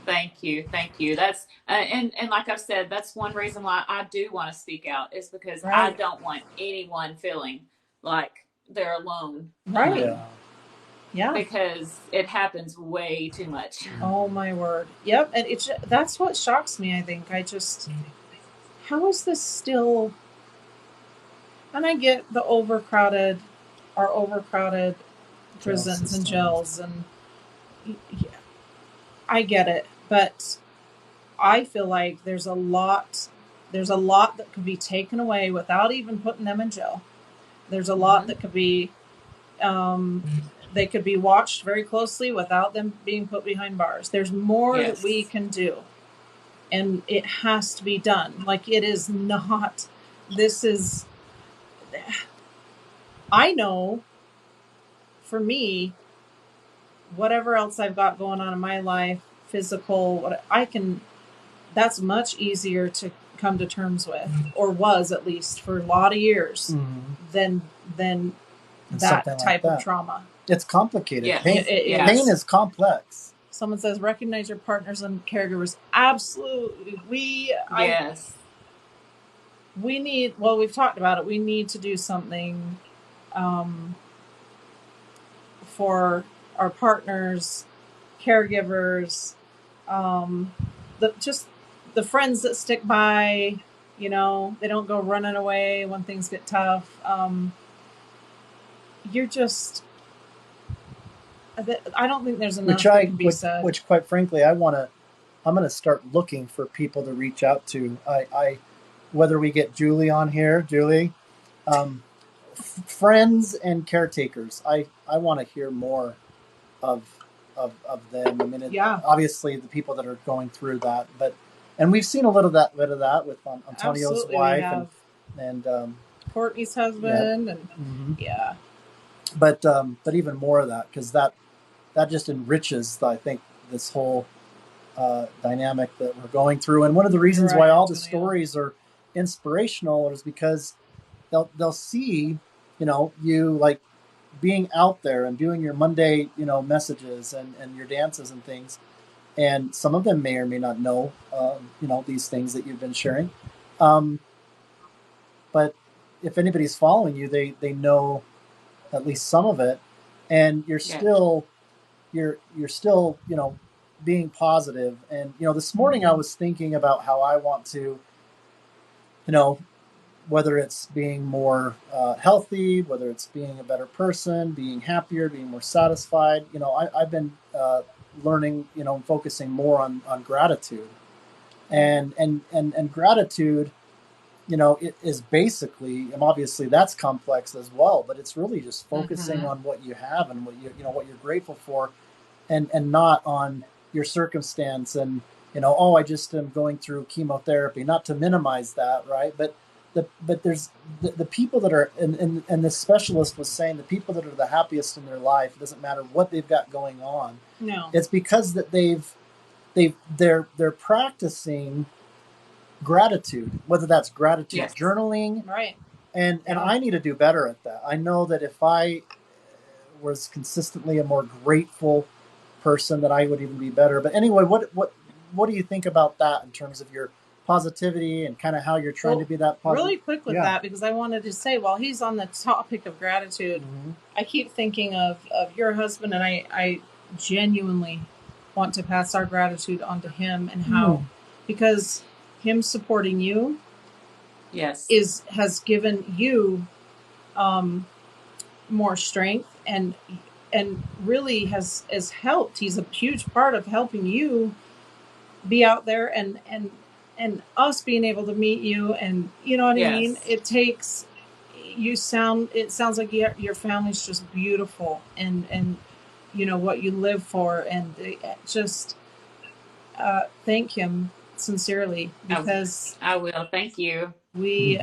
Thank you. That's and like I've said, that's one reason why I do want to speak out, is because I don't want anyone feeling like they're alone. Right. Yeah. Because it happens way too much. Oh my word. Yep. And that's what shocks me, I think. How is this still? And I get the overcrowded prisons and jails, and yeah, I get it, but I feel like there's a lot that could be taken away without even putting them in jail. There's a lot that could be, they could be watched very closely without them being put behind bars. There's more that we can do. and it has to be done. Like, it is not, this is, I know for me, whatever else I've got going on in my life, physical, what I can, that's much easier to come to terms with, or was at least for a lot of years, than And that something like type of that. trauma. It's complicated. Yes. Pain, It pain is complex. Someone says, recognize your partners and caregivers. Absolutely. Yes. We need, well, we've talked about it. We need to do something for our partners, caregivers, just the friends that stick by, you know, they don't go running away when things get tough. You're just, I don't think there's enough that can be said. Which, quite frankly, I'm going to start looking for people to reach out to. Whether we get Julie on here, friends and caretakers. I want to hear more of them. I mean, obviously the people that are going through that, and we've seen a little bit of that with Antonio's Absolutely, wife and Courtney's husband, and but even more of that, because that just enriches, I think, this whole dynamic that we're going through. And one of the reasons why all the stories are inspirational is because they'll see, you know, you like being out there and doing your Monday, you know, messages and your dances and things. And some of them may or may not know, you know, these things that you've been sharing. But if anybody's following you, they know at least some of it, and you're still, you know, being positive. And, you know, this morning I was thinking about how I want to, you know, whether it's being more healthy, whether it's being a better person, being happier, being more satisfied. You know, I've been learning, you know, focusing more on gratitude, and gratitude, you know, it is basically, and obviously that's complex as well, but it's really just focusing on what you have and what what you're grateful for, and not on your circumstance and, you know, oh, I just am going through chemotherapy, not to minimize that, right? But there's the people that are, and the specialist was saying, the people that are the happiest in their life, it doesn't matter what they've got going on. No. It's because that they're practicing gratitude, whether that's gratitude journaling. Right. And I need to do better at that. I know that if I was consistently a more grateful person, that I would even be better. But anyway, what do you think about that in terms of your positivity and kind of how you're trying to be that positive? Really quick with that, because I wanted to say, while he's on the topic of gratitude, I keep thinking of your husband, and I genuinely want to pass our gratitude on to him, and how, because him supporting you has given you more strength, and really has helped. He's a huge part of helping you be out there, and us being able to meet you, and you know what I mean? It takes, it sounds like your family's just beautiful, and you know what you live for, and just thank him sincerely, because I will. Thank you. We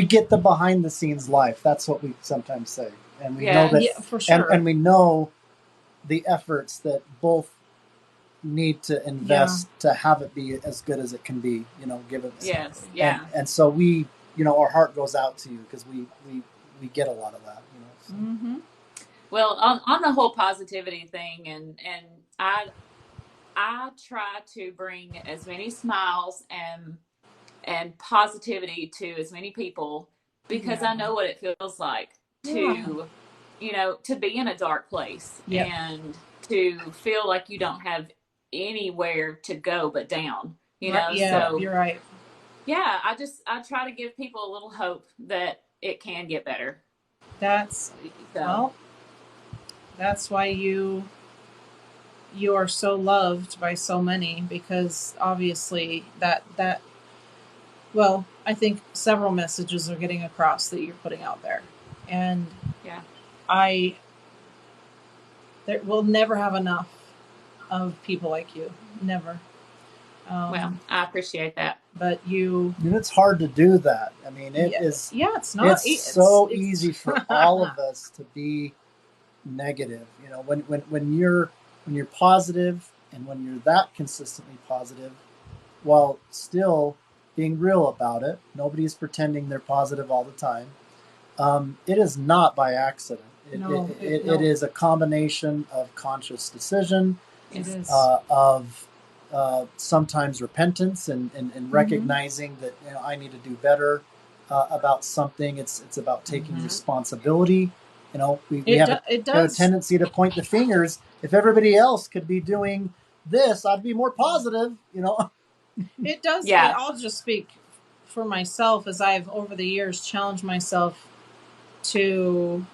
get the behind the scenes life. That's what we sometimes say. And we know that, for sure. And we know the efforts that both need to invest to have it be as good as it can be, you know, given. And so we, you know, our heart goes out to you, because we get a lot of that, you know. So. Well, on the whole positivity thing, and I try to bring as many smiles and positivity to as many people, because I know what it feels like to, you know, to be in a dark place and to feel like you don't have anywhere to go but down, you know. So you're right. Yeah, I try to give people a little hope that it can get better. That's why you are so loved by so many, because obviously that well, I think several messages are getting across that you're putting out there, and there will never have enough of people like you. Never. Well, I appreciate that. But you, And it's hard to do that. I mean, it's not. it's so easy for all of us to be negative. You know, when you're positive and when you're that consistently positive, while still being real about it, nobody's pretending they're positive all the time. It is not by accident. It is a combination of conscious decision, It is. of sometimes repentance and recognizing that, you know, I need to do better about something. It's about taking responsibility. You know, we have a tendency to point the fingers. If everybody else could be doing this, I'd be more positive. You know, it does. Yeah. I'll just speak for myself, as I've over the years challenged myself to,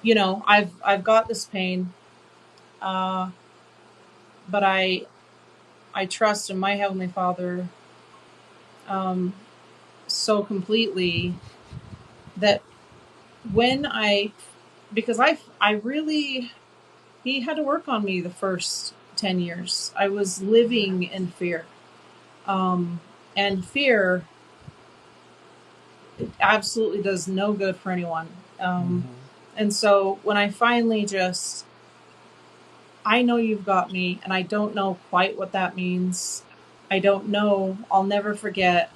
you know, I've got this pain, but I trust in my Heavenly Father so completely that when because I really, he had to work on me the first 10 years. I was living in fear. And fear, it absolutely does no good for anyone. And so when I finally just, I know you've got me, and I don't know quite what that means. I don't know. I'll never forget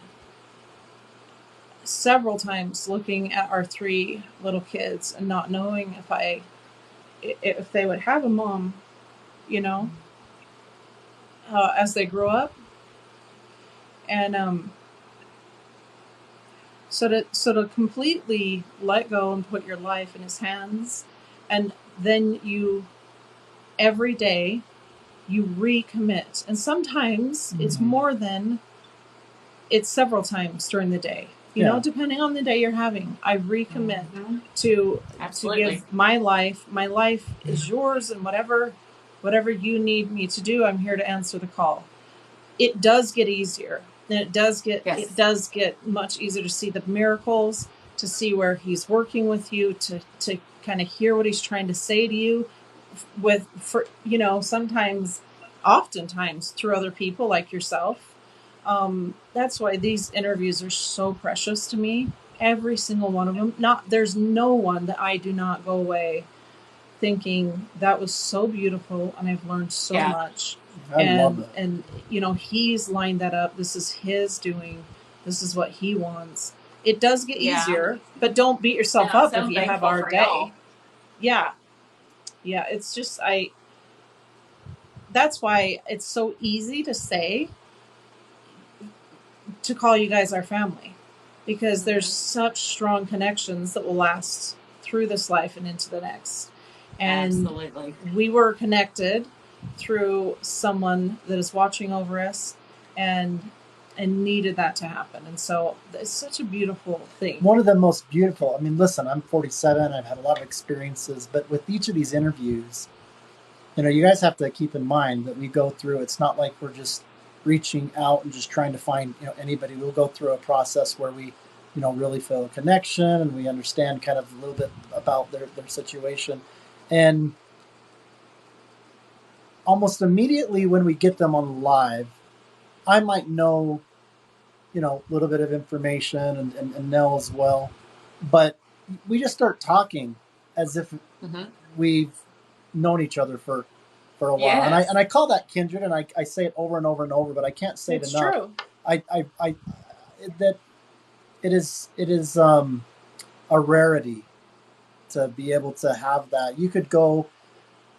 several times looking at our 3 little kids and not knowing if they would have a mom, you know, as they grow up. And so to completely let go and put your life in his hands, and then you every day you recommit, and sometimes it's several times during the day, you know, depending on the day you're having. I recommit to give my life is yours, and whatever you need me to do, I'm here to answer the call. It does get easier, and it does get much easier to see the miracles, to see where he's working with you, to kind of hear what he's trying to say to you for you know, oftentimes through other people like yourself. That's why these interviews are so precious to me. Every single one of them. There's no one that I do not go away thinking that was so beautiful, and I've learned so much. I love it. And you know, he's lined that up. This is his doing. This is what he wants. It does get easier, but don't beat yourself up if you have a hard day. Yeah. It's just that's why it's so easy to say, to call you guys our family, because there's such strong connections that will last through this life and into the next. And absolutely, we were connected through someone that is watching over us and needed that to happen. And so it's such a beautiful thing. One of the most beautiful, I mean, listen, I'm 47. I've had a lot of experiences, but with each of these interviews, you know, you guys have to keep in mind that we go through, it's not like we're just reaching out and just trying to find, you know, anybody. We'll go through a process where we, you know, really feel a connection, and we understand kind of a little bit about their situation. And almost immediately when we get them on live, I might know, you know, a little bit of information, and Nell as well. But we just start talking as if we've known each other for a while. And I call that kindred, and I say it over and over and over, but I can't say it enough. True. That it is a rarity to be able to have that. You could go,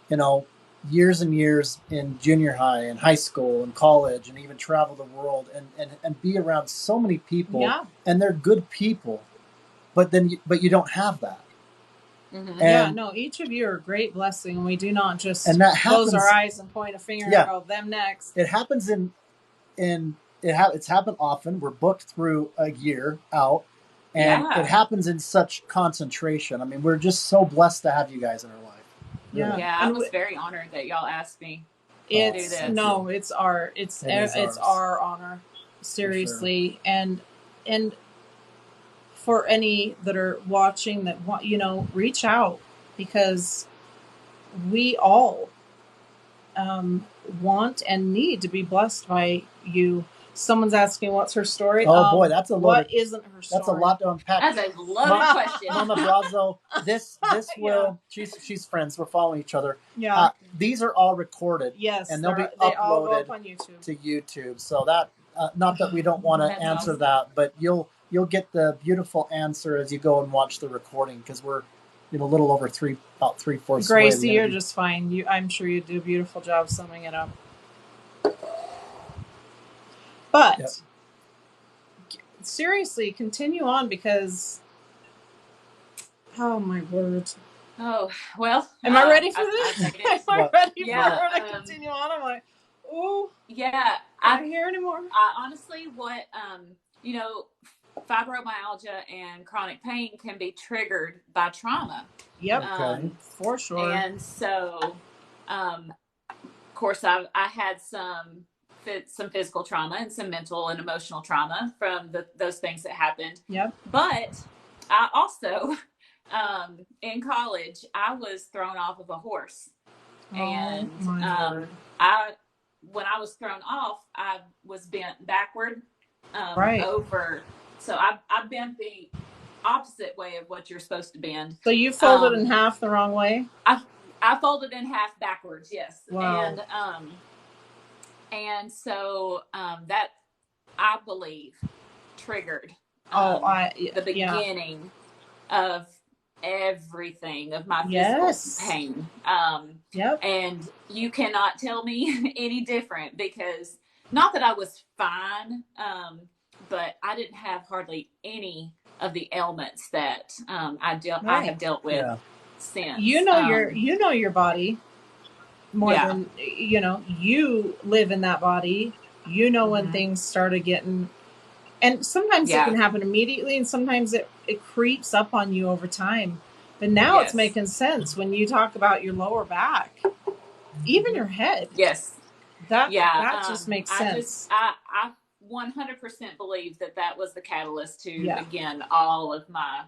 you know, years and years in junior high and high school and college, and even travel the world and be around so many people, and they're good people, but you don't have that. Each of you are a great blessing, and we do not just close our eyes and point a finger and go, them next. It happens it's happened often. We're booked through a year out, and it happens in such concentration. I mean, we're just so blessed to have you guys in our life. Really. I was very honored that y'all asked me to do this. It's our honor, seriously. Sure. And for any that are watching that want, you know, reach out, because we all want and need to be blessed by you. Someone's asking, what's her story? Oh boy, that's a what loaded. isn't her story? That's a lot to unpack. That's a loaded question. Mama Brazo, this will. She's friends. We're following each other. Yeah. These are all recorded. Yes, and they'll be they all go uploaded up on YouTube. to YouTube. So that not that we don't want to That's answer awesome. that, but you'll get the beautiful answer as you go and watch the recording, because we're a little over about 3/4 Gracie, you're just fine. I'm sure you do a beautiful job summing it up. But Yep. Seriously, continue on, because oh my word. Oh, well. Am I ready for this? I Am I ready for Yeah, her to continue on? I'm like, oh, yeah. I don't hear anymore. Honestly, what, fibromyalgia and chronic pain can be triggered by trauma. Yep. Okay. For sure. And so, of course, I had some physical trauma and some mental and emotional trauma from those things that happened. Yep. But I also, in college, I was thrown off of a horse. And when I was thrown off, I was bent backward over. So I bent the opposite way of what you're supposed to bend. So you folded in half the wrong way? I folded in half backwards, yes. Wow. And so that, I believe, triggered the beginning of everything, of my physical pain. Yep. And you cannot tell me any different, because not that I was fine, but I didn't have hardly any of the ailments that I have dealt with since. You know your body more than you live in that body. You know when things started getting, and sometimes it can happen immediately, and sometimes it creeps up on you over time. But now it's making sense when you talk about your lower back, even your head. Yes, that just makes sense. I 100% believe that was the catalyst to again all of my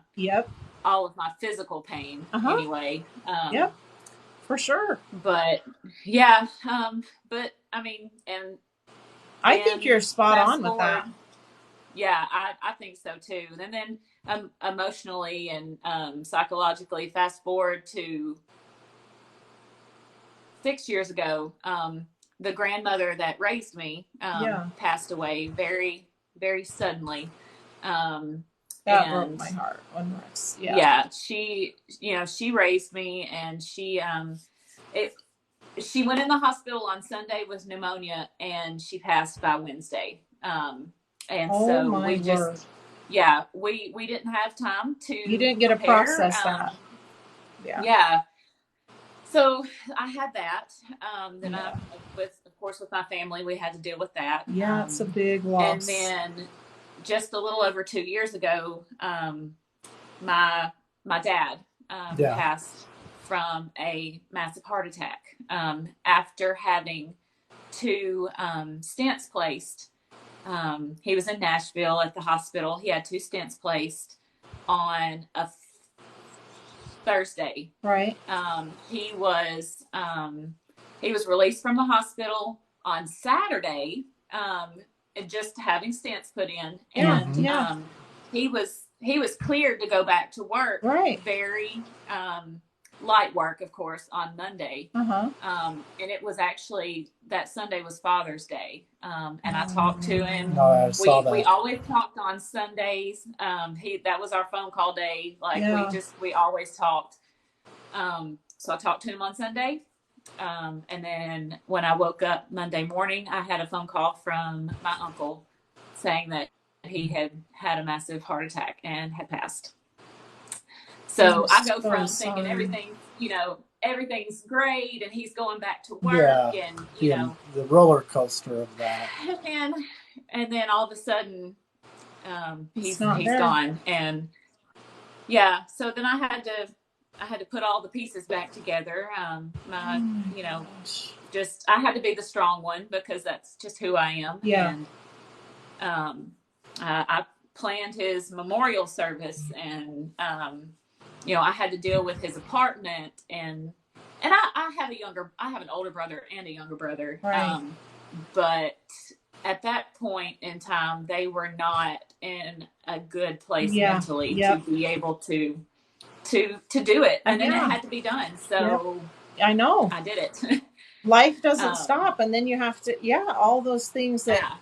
physical pain anyway. Yep, for sure. But but I mean, and I think you're spot on with that. Yeah, I think so too. And then emotionally and psychologically, fast forward to 6 years ago, the grandmother that raised me passed away very, very suddenly. That broke my heart when Rex. She raised me, and she went in the hospital on Sunday with pneumonia, and she passed by Wednesday. And so we just, we didn't have time to. You didn't get to process that. Yeah. So I had that. Then of course, with my family, we had to deal with that. Yeah, it's a big loss. And then just a little over 2 years ago, my dad passed from a massive heart attack after having 2 stents placed. He was in Nashville at the hospital. He had 2 stents placed on a Thursday. Right. He was released from the hospital on Saturday, just having stents put in, and he was cleared to go back to work. Right. Very light work, of course, on Monday. And it was actually, that Sunday was Father's Day. And I talked to him. No, I saw that. We always talked on Sundays. That was our phone call day. We always talked. So I talked to him on Sunday. And then when I woke up Monday morning, I had a phone call from my uncle saying that he had had a massive heart attack and had passed. So I go from thinking everything's great, and he's going back to work, and the roller coaster of that. And then all of a sudden, he's gone, and so then I had to put all the pieces back together. I had to be the strong one, because that's just who I am. Yeah. And I planned his memorial service, and I had to deal with his apartment and and I have an older brother and a younger brother. Right. But at that point in time, they were not in a good place Yeah. mentally Yep. to be able to do it, and then it Yeah. had to be done. Yep. So I know. I did it. Life doesn't stop, and then you have to, all those things that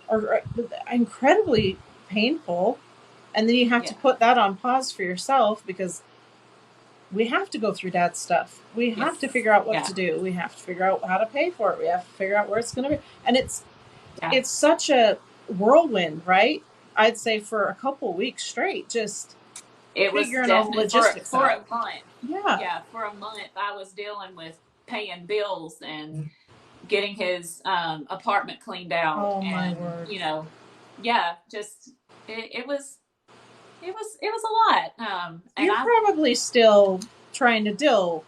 are incredibly painful, and then you have to put that on pause for yourself, because we have to go through Dad's stuff. We have to figure out what to do. We have to figure out how to pay for it. We have to figure out where it's going to be, and it's such a whirlwind, right? I'd say for a couple weeks straight, just it was figuring all the definitely logistics for out. a month. Yeah. For a month I was dealing with paying bills and getting his apartment cleaned out. Oh, and my word. just it was a lot. And You're probably still trying to deal,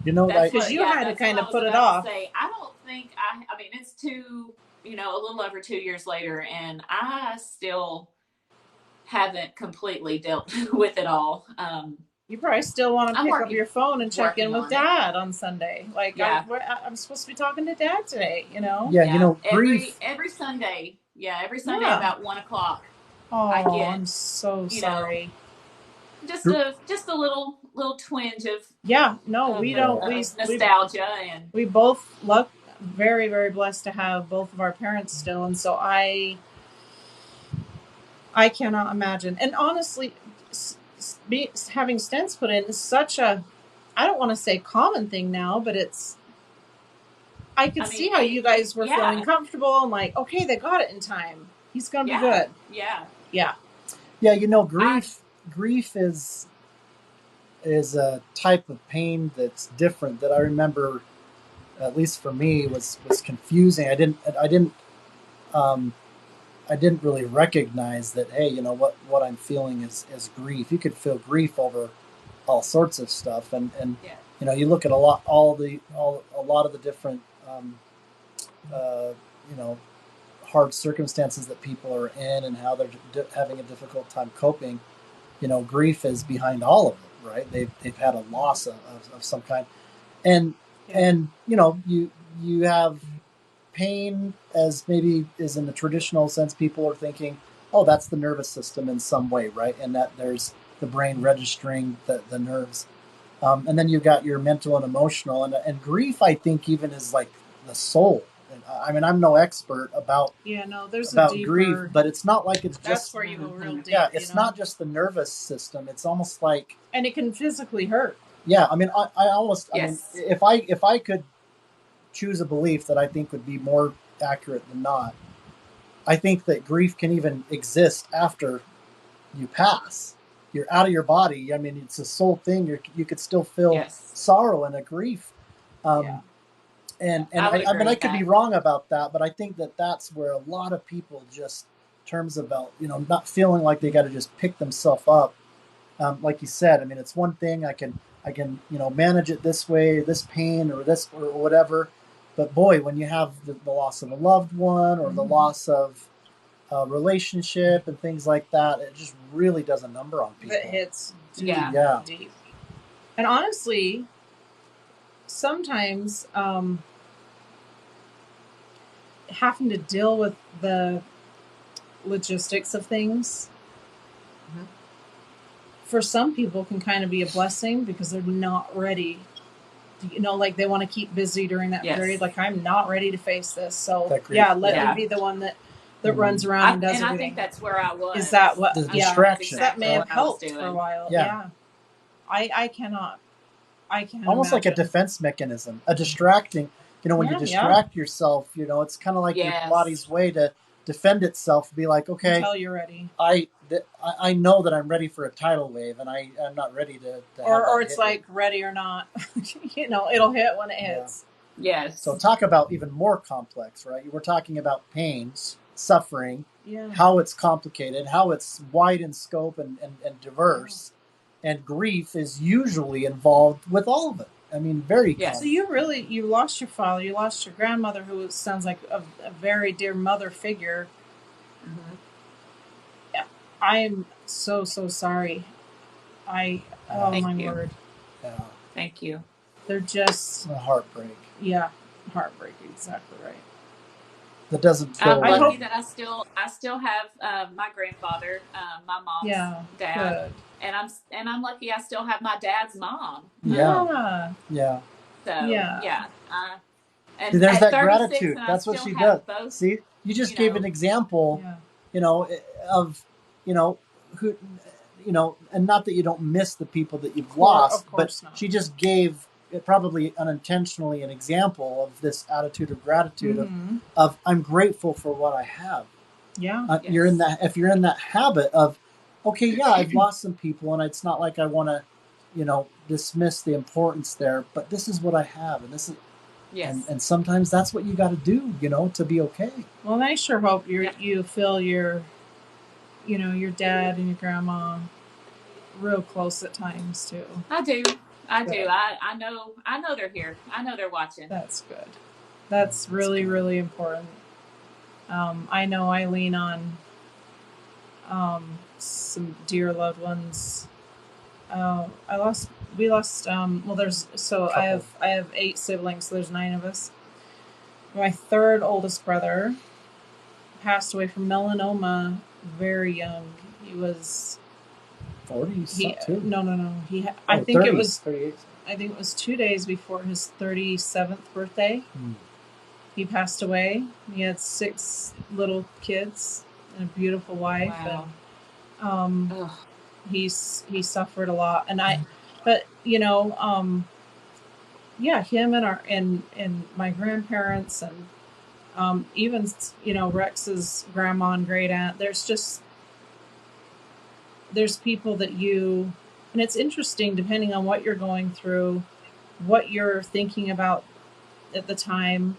because you had to kind of put it off. I don't think I mean, it's a little over 2 years later, and I still haven't completely dealt with it all. You probably still want to pick up your phone and check in with Dad on Sunday. Like, I'm supposed to be talking to Dad today, Yeah, grief. Every Sunday. Yeah, every Sunday about 1:00. Oh, I get, I'm so sorry. Just a little twinge of we don't. We nostalgia, and we both look very, very blessed to have both of our parents still, and so I cannot imagine. And honestly, having stents put in is such a, I don't want to say common thing now, but I could see how you guys were feeling comfortable and like, okay, they got it in time. He's gonna be good. Yeah, grief is a type of pain that's different, that I remember, at least for me, was confusing. I didn't really recognize that, hey, what I'm feeling is grief. You could feel grief over all sorts of stuff, and you look at a lot of the different hard circumstances that people are in, and how they're having a difficult time coping. Grief is behind all of it, right? They've had a loss of some kind, and you have pain, as maybe is in the traditional sense. People are thinking, oh, that's the nervous system in some way, right? And that there's the brain registering the nerves, and then you've got your mental and emotional, and grief, I think, even is like the soul. I mean, I'm no expert about there's about a deeper grief, but it's not like it's just, that's where you go real deep. It's not just the nervous system. It's almost like, and it can physically hurt. Yeah, I mean, I mean, if I could choose a belief that I think would be more accurate than not, I think that grief can even exist after you pass. You're out of your body. I mean, it's a soul thing. You could still feel sorrow and a grief. And I mean, I could be wrong about that, but I think that that's where a lot of people just, in terms of, not feeling like they got to just pick themselves up. Like you said, I mean, it's one thing I can manage it this way, this pain or this or whatever. But boy, when you have the loss of a loved one, or the loss of a relationship and things like that, it just really does a number on people. It hits deep. Deep. And honestly, sometimes having to deal with the logistics of things for some people can kind of be a blessing, because they're not ready. Like they want to keep busy during that period. Like, I'm not ready to face this. So let me be the one that runs around and does everything. I think that's where I was. Is that what? The distraction. That may have helped for a while. Yeah. I cannot almost imagine. Like a defense mechanism, a distracting. When you distract yourself, it's kind of like your body's way to defend itself. Be like, okay, until you're ready. I know that I'm ready for a tidal wave, and I'm not ready to or it's like me. Ready or not. It'll hit when it hits. Yes. So talk about even more complex, right? We're talking about pain, suffering, how it's complicated, how it's wide in scope and diverse, and grief is usually involved with all of it. I mean, very common. So you lost your father, you lost your grandmother, who sounds like a very dear mother figure. Yeah, I am so sorry. Oh my word. Yeah. Thank you. they're just, A heartbreak. yeah, heartbreak. Exactly right. That doesn't I'm go I away. lucky hope- that I still have my grandfather, my mom's Yeah, dad, good. and I'm lucky I still have my dad's mom. Yeah. Yeah. So Yeah. yeah, See, and there's at that 36, gratitude. and I That's what still she does. have both. See, you just You gave know, an example, Yeah. you know, of, you know, who, you know, and not that you don't miss the people that you've lost, but course not. she just gave probably unintentionally an example of this attitude of gratitude Mhm. of I'm grateful for what I have. Yeah. You're in Yes. that, if you're in that habit of, okay, yeah, I've lost some people, and it's not like I want to, you know, dismiss the importance there, but this is what I have, and this is, Yes. and sometimes that's what you got to do, you know, to be okay. Well, I sure hope Yeah. you feel your, you know, your dad and your grandma real close at times too. I do. I do. Good. I know they're here. I know they're watching. That's good. That's really, good. really important. I know I lean on some dear loved ones. We lost, well, I have 8 siblings, so there's 9 of us. My 3rd oldest brother passed away from melanoma very young. He was 40 too. No. I think 30, it was 38. I think it was 2 days before his 37th birthday. He passed away. He had 6 little kids and a beautiful wife. Wow. And he suffered a lot. And but you know, yeah, him and my grandparents and even, you know, Rex's grandma and great aunt. There's people that and it's interesting depending on what you're going through, what you're thinking about at the time.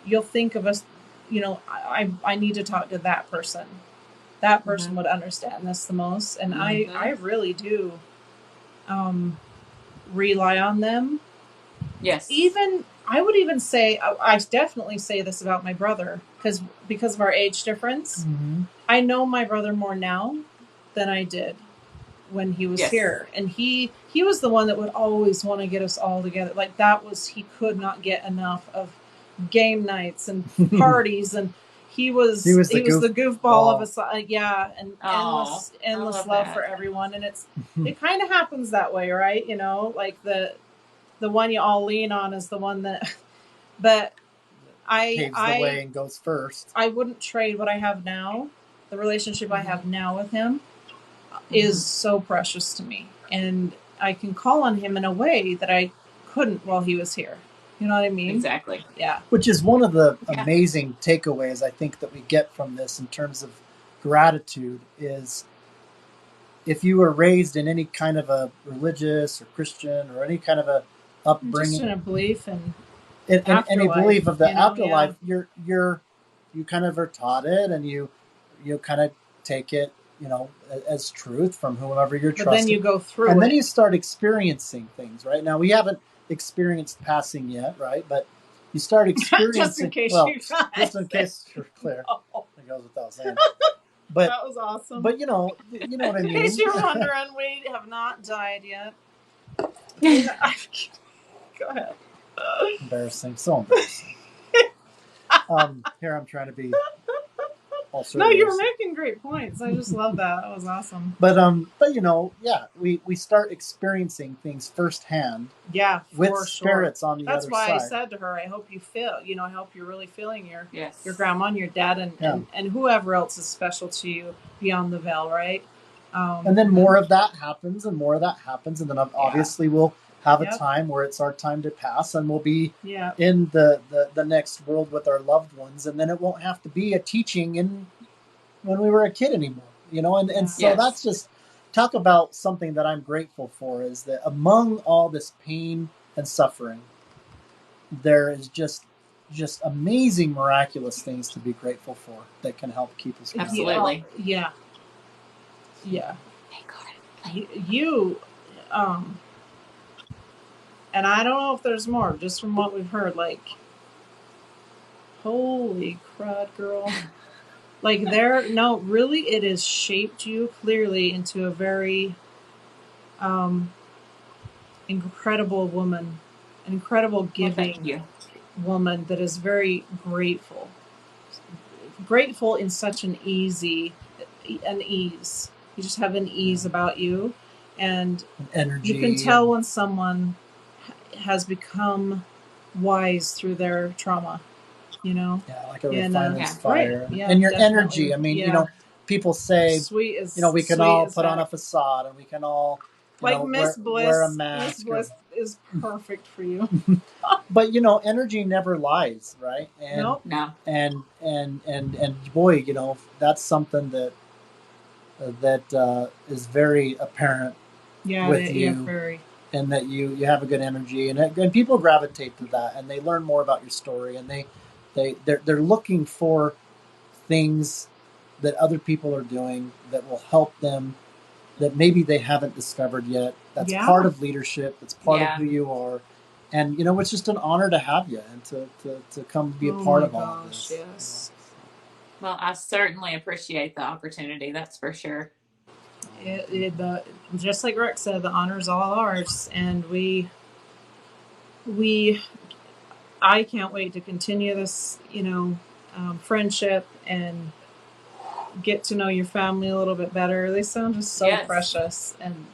You'll think of us, you know, I need to talk to that person. That person would understand this the most. And I really do rely on them. Yes. Even, I would even say, I definitely say this about my brother, because of our age difference. Mm-hmm. I know my brother more now than I did when he was here. And he was the one that would always want to get us all together. Like, he could not get enough of game nights and parties. And he was the goofball of us. Yeah. And endless love for everyone. And it kind of happens that way, right? You know, like the one you all lean on is the one that, but paves the way and goes first. I wouldn't trade what I have now. The relationship I have now with him is so precious to me. And I can call on him in a way that I couldn't while he was here. You know what I mean? Exactly. Yeah. Which is one of the amazing takeaways I think that we get from this in terms of gratitude is if you were raised in any kind of a religious or Christian or any kind of a upbringing, just in a belief and any belief of the afterlife, yeah. you kind of are taught it, and you kind of take it, you know, as truth from whoever you're trusting. But then you go through and then you start experiencing things. Right now, we haven't experienced passing yet, right? But you start experiencing. Just in case just in case you're clear. It goes without saying. But that was awesome. But you know what I mean. In case you're wondering, we have not died yet. Go ahead. Embarrassing, so embarrassing. Here I'm trying to be all serious. No, you were making great points. I just love that. That was awesome. But you know, yeah, we start experiencing things firsthand. Yeah, with spirits on the other side. That's why I said to her, I hope you feel, you know, I hope you're really feeling your grandma and your dad and whoever else is special to you beyond the veil, right? And then more of that happens, and more of that happens, and then obviously we'll have a time where it's our time to pass, and we'll be in the next world with our loved ones, and then it won't have to be a teaching when we were a kid anymore, you know. And so that's just, talk about something that I'm grateful for, is that among all this pain and suffering, there is just amazing, miraculous things to be grateful for that can help keep us going. Absolutely. Yeah. Thank God. You and I don't know if there's more, just from what we've heard, like, holy crud, girl. Like, really, it has shaped you clearly into a very incredible woman. an incredible Well, giving thank you. woman that is very grateful. Grateful in such an ease. You just have an ease about you, and Energy. you can tell when someone has become wise through their trauma. Yeah, like a refinement's Yeah. fire. Right. Yeah, And your definitely. energy. I mean, Yeah. people say, Sweet as we can sweet all as put on a heck. facade and we can all, Like Miss wear a Bliss. Miss mask. Bliss is perfect for you. But energy never lies, right? And Nope. No. and boy, that's something that is very apparent Yeah, with you, very. and that you have a good energy, and people gravitate to that, and they learn more about your story, and they're looking for things that other people are doing that will help them, that maybe they haven't discovered yet. That's Yeah. part of leadership. That's part Yeah. of who you are. And, it's just an honor to have you and to come be a Oh part my of all of gosh, this. yes. Well, I certainly appreciate the opportunity. That's for sure. Just like Rex said, the honor is all ours, and I can't wait to continue this, friendship and get to know your family a little bit better. They sound just so Yes. precious, and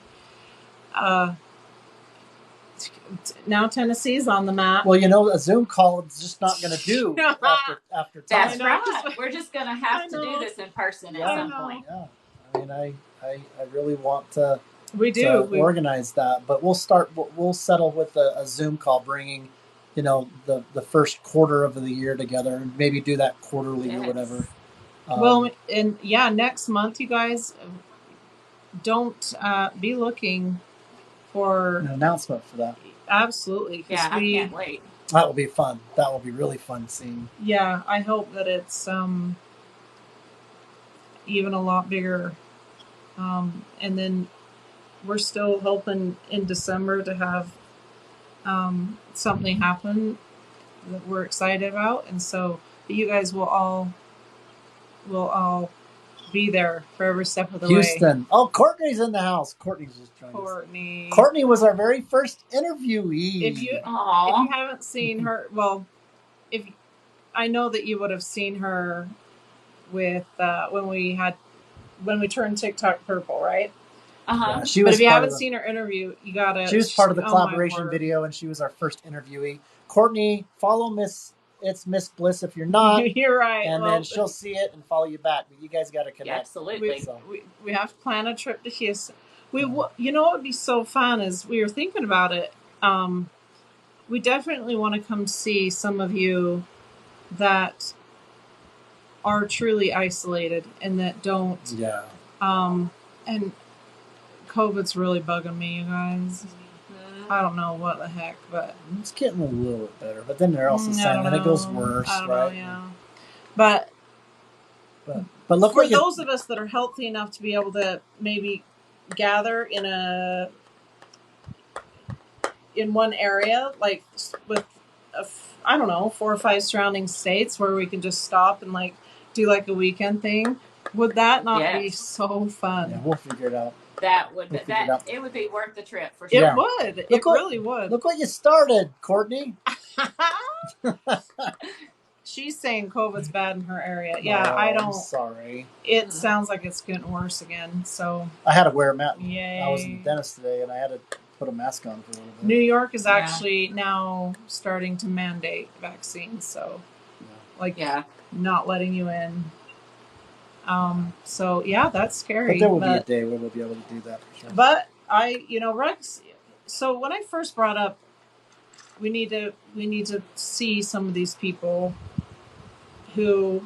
now Tennessee's on the map. Well, a Zoom call is just not going to do after time. That's I know, right. We're just going to have to do this in person at some point. Yeah. I mean, I really want to organize that, but we'll settle with a Zoom call, bringing the first quarter of the year together, and maybe do that quarterly or whatever. Well, and next month, you guys don't be looking for an announcement for that. Absolutely. Yeah, I can't wait. That will be fun. That will be really fun seeing. Yeah, I hope that it's even a lot bigger. And then we're still hoping in December to have something happen that we're excited about, and so you guys will all be there for every step of the way. Houston. Oh, Courtney's in the house. Courtney's just joined us. Courtney was our very first interviewee. If you haven't seen her, well, I know that you would have seen her with when we turned TikTok purple, right? Uh-huh. Yeah, but if you haven't seen her interview, you gotta. She was part of the collaboration video, and she was our first interviewee. Courtney, follow Miss Bliss if you're not. You're right. And then she'll see it and follow you back. But you guys got to connect. Yeah, absolutely. We have to plan a trip to Houston. What would be so fun is we were thinking about it. We definitely want to come see some of you that are truly isolated and that don't. Yeah. And COVID's really bugging me, you guys. I don't know what the heck, but it's getting a little bit better. But then they're also saying that it goes worse, right? Yeah. But look, for those of us that are healthy enough to be able to maybe gather in one area, like with 4 or 5 surrounding states where we can just stop and do a weekend thing, would that not be so fun? Yeah, we'll figure it out. It would be worth the trip for sure. It would. It really would. Look what you started, Courtney. She's saying COVID's bad in her area. Yeah, I don't. I'm sorry. It sounds like it's getting worse again. So I had to wear a mask. Yay. I was in the dentist today, and I had to put a mask on for a little bit. New York is actually now starting to mandate vaccines. So, not letting you in. So that's scary. But there will be a day where we'll be able to do that for sure. But Rex, so when I first brought up, we need to see some of these people who,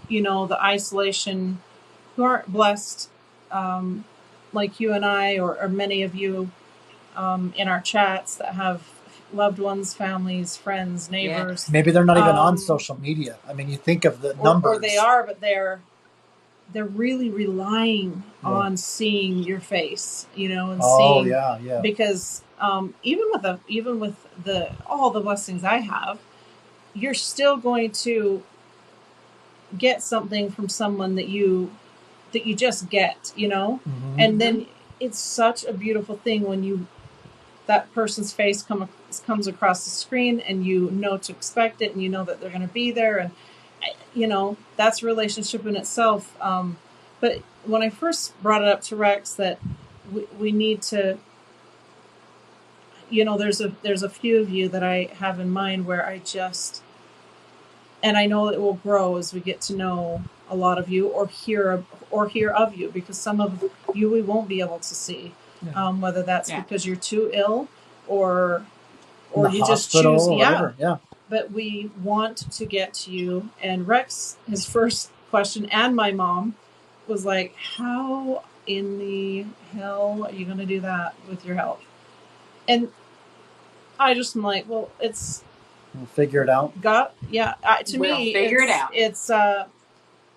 the isolation, who aren't blessed, like you and I, or many of you, in our chats that have loved ones, families, friends, neighbors. Yeah. Maybe they're not even on social media. I mean, you think of the numbers. Or they are, but they're really relying on seeing your face, and seeing. Yeah. Because even with all the blessings I have, you're still going to get something from someone that you just get, Mm-hmm. and then it's such a beautiful thing when that person's face comes across the screen, and you know to expect it, and you know that they're going to be there, and that's a relationship in itself. But when I first brought it up to Rex that we need to, there's a few of you that I have in mind where I just, and I know it will grow as we get to know a lot of you or hear of you, because some of you we won't be able to see, whether that's because you're too ill or you just choose, whatever. But we want to get to you. And Rex, his first question, and my mom was like, how in the hell are you going to do that with your health? And I just am like, well, it's... We'll figure it out. God, to we'll me, figure it out. It's